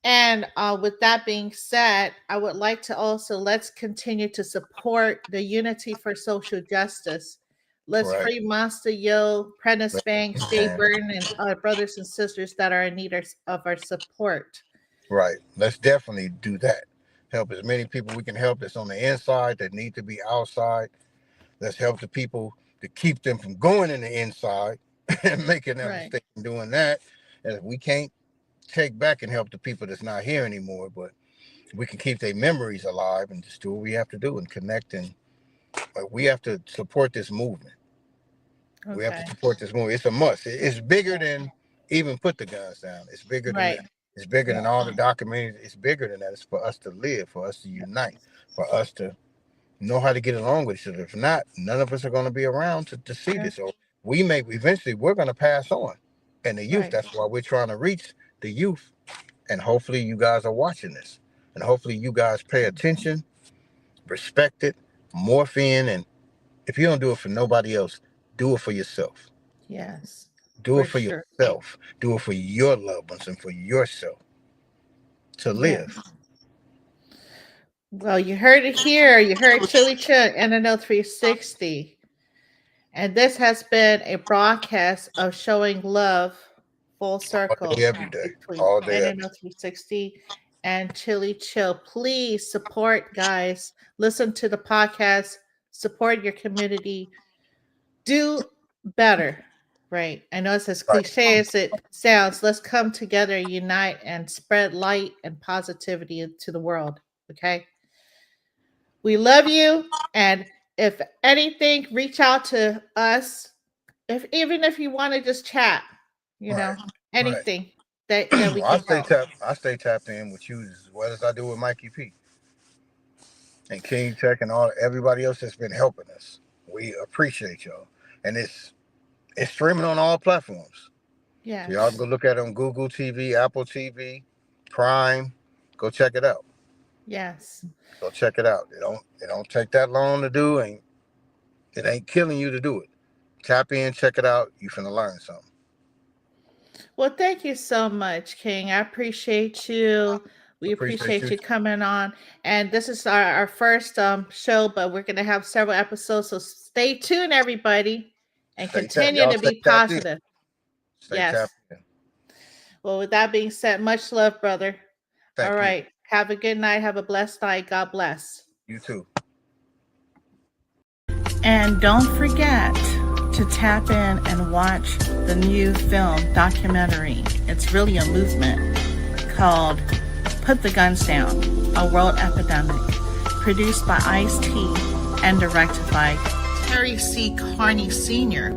And with that being said, I would like to also let's continue to support the Unity for Social Justice. Let's Right. free Master Yo, Prentice Banks, Jay And Burton, and our brothers and sisters that are in need of our support. right. Let's definitely do that. Help as many people we can help that's on the inside that need to be outside. Let's help the people to keep them from going in the inside and making that Right. mistake and doing that. And if we can't take back and help the people that's not here anymore, but we can keep their memories alive and just do what we have to do and connect. And we have to support this movement. Okay. We have to support this movement. It's a must. It's bigger than even Put the Guns Down. It's bigger than Right. that. It's bigger than all the documentaries. It's bigger than that. It's for us to live, for us to unite, for us to know how to get along with each other. If not, none of us are going to be around to see this. So eventually we're going to pass on. And the youth, Right. that's why we're trying to reach the youth. And hopefully you guys are watching this. And hopefully you guys pay attention, respect it, morph in. And if you don't do it for nobody else, do it for yourself. Yes. Do it for sure. yourself. Do it for your loved ones and for yourself to live. Yes. Well, you heard it here. You heard Chili Chug NNL 360. And this has been a broadcast of showing love full circle All day, every day. between All day, every NNL 360 and Chili Chill. Please support, guys. Listen to the podcast. Support your community. Do better. Right. I know it's as cliche as it sounds. Let's come together, unite, and spread light and positivity into the world. Okay. We love you. And if anything, reach out to us. Even if you want to just chat, anything that we can help. I stay tapped in with you as well as I do with Mikey P and King Tech and everybody else that's been helping us. We appreciate y'all. And it's streaming on all platforms. Yeah. So y'all can go look at it on Google TV, Apple TV, Prime. Go check it out. Yes. Go check it out. It don't take that long to do, and it ain't killing you to do it. Tap in, check it out. You finna learn something. Well, thank you so much, King. I appreciate you. We appreciate you coming on. And this is our first show, but we're going to have several episodes. So stay tuned, everybody, and continue to be positive. Yes. Well, with that being said, much love, brother. All right. Have a good night. Have a blessed night. God bless. You too. And don't forget to tap in and watch the new film documentary. It's really a movement called Put the Guns Down, a World Epidemic, produced by Ice-T and directed by Carney Sr.,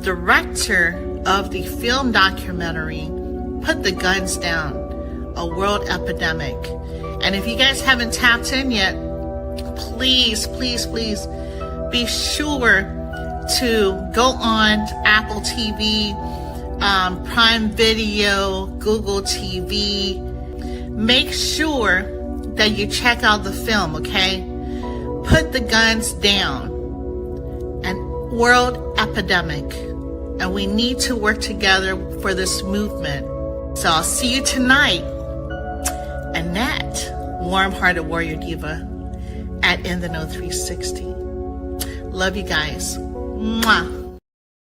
director of the film documentary Put the Guns Down, a World Epidemic. And if you guys haven't tapped in yet, please be sure to go on Apple TV, Prime Video, Google TV. Make sure that you check out the film, okay? Put the Guns Down, an World Epidemic. And we need to work together for this movement. So I'll see you tonight. Annette, warm-hearted warrior diva, at In the Know 360. Love you guys. Mwah.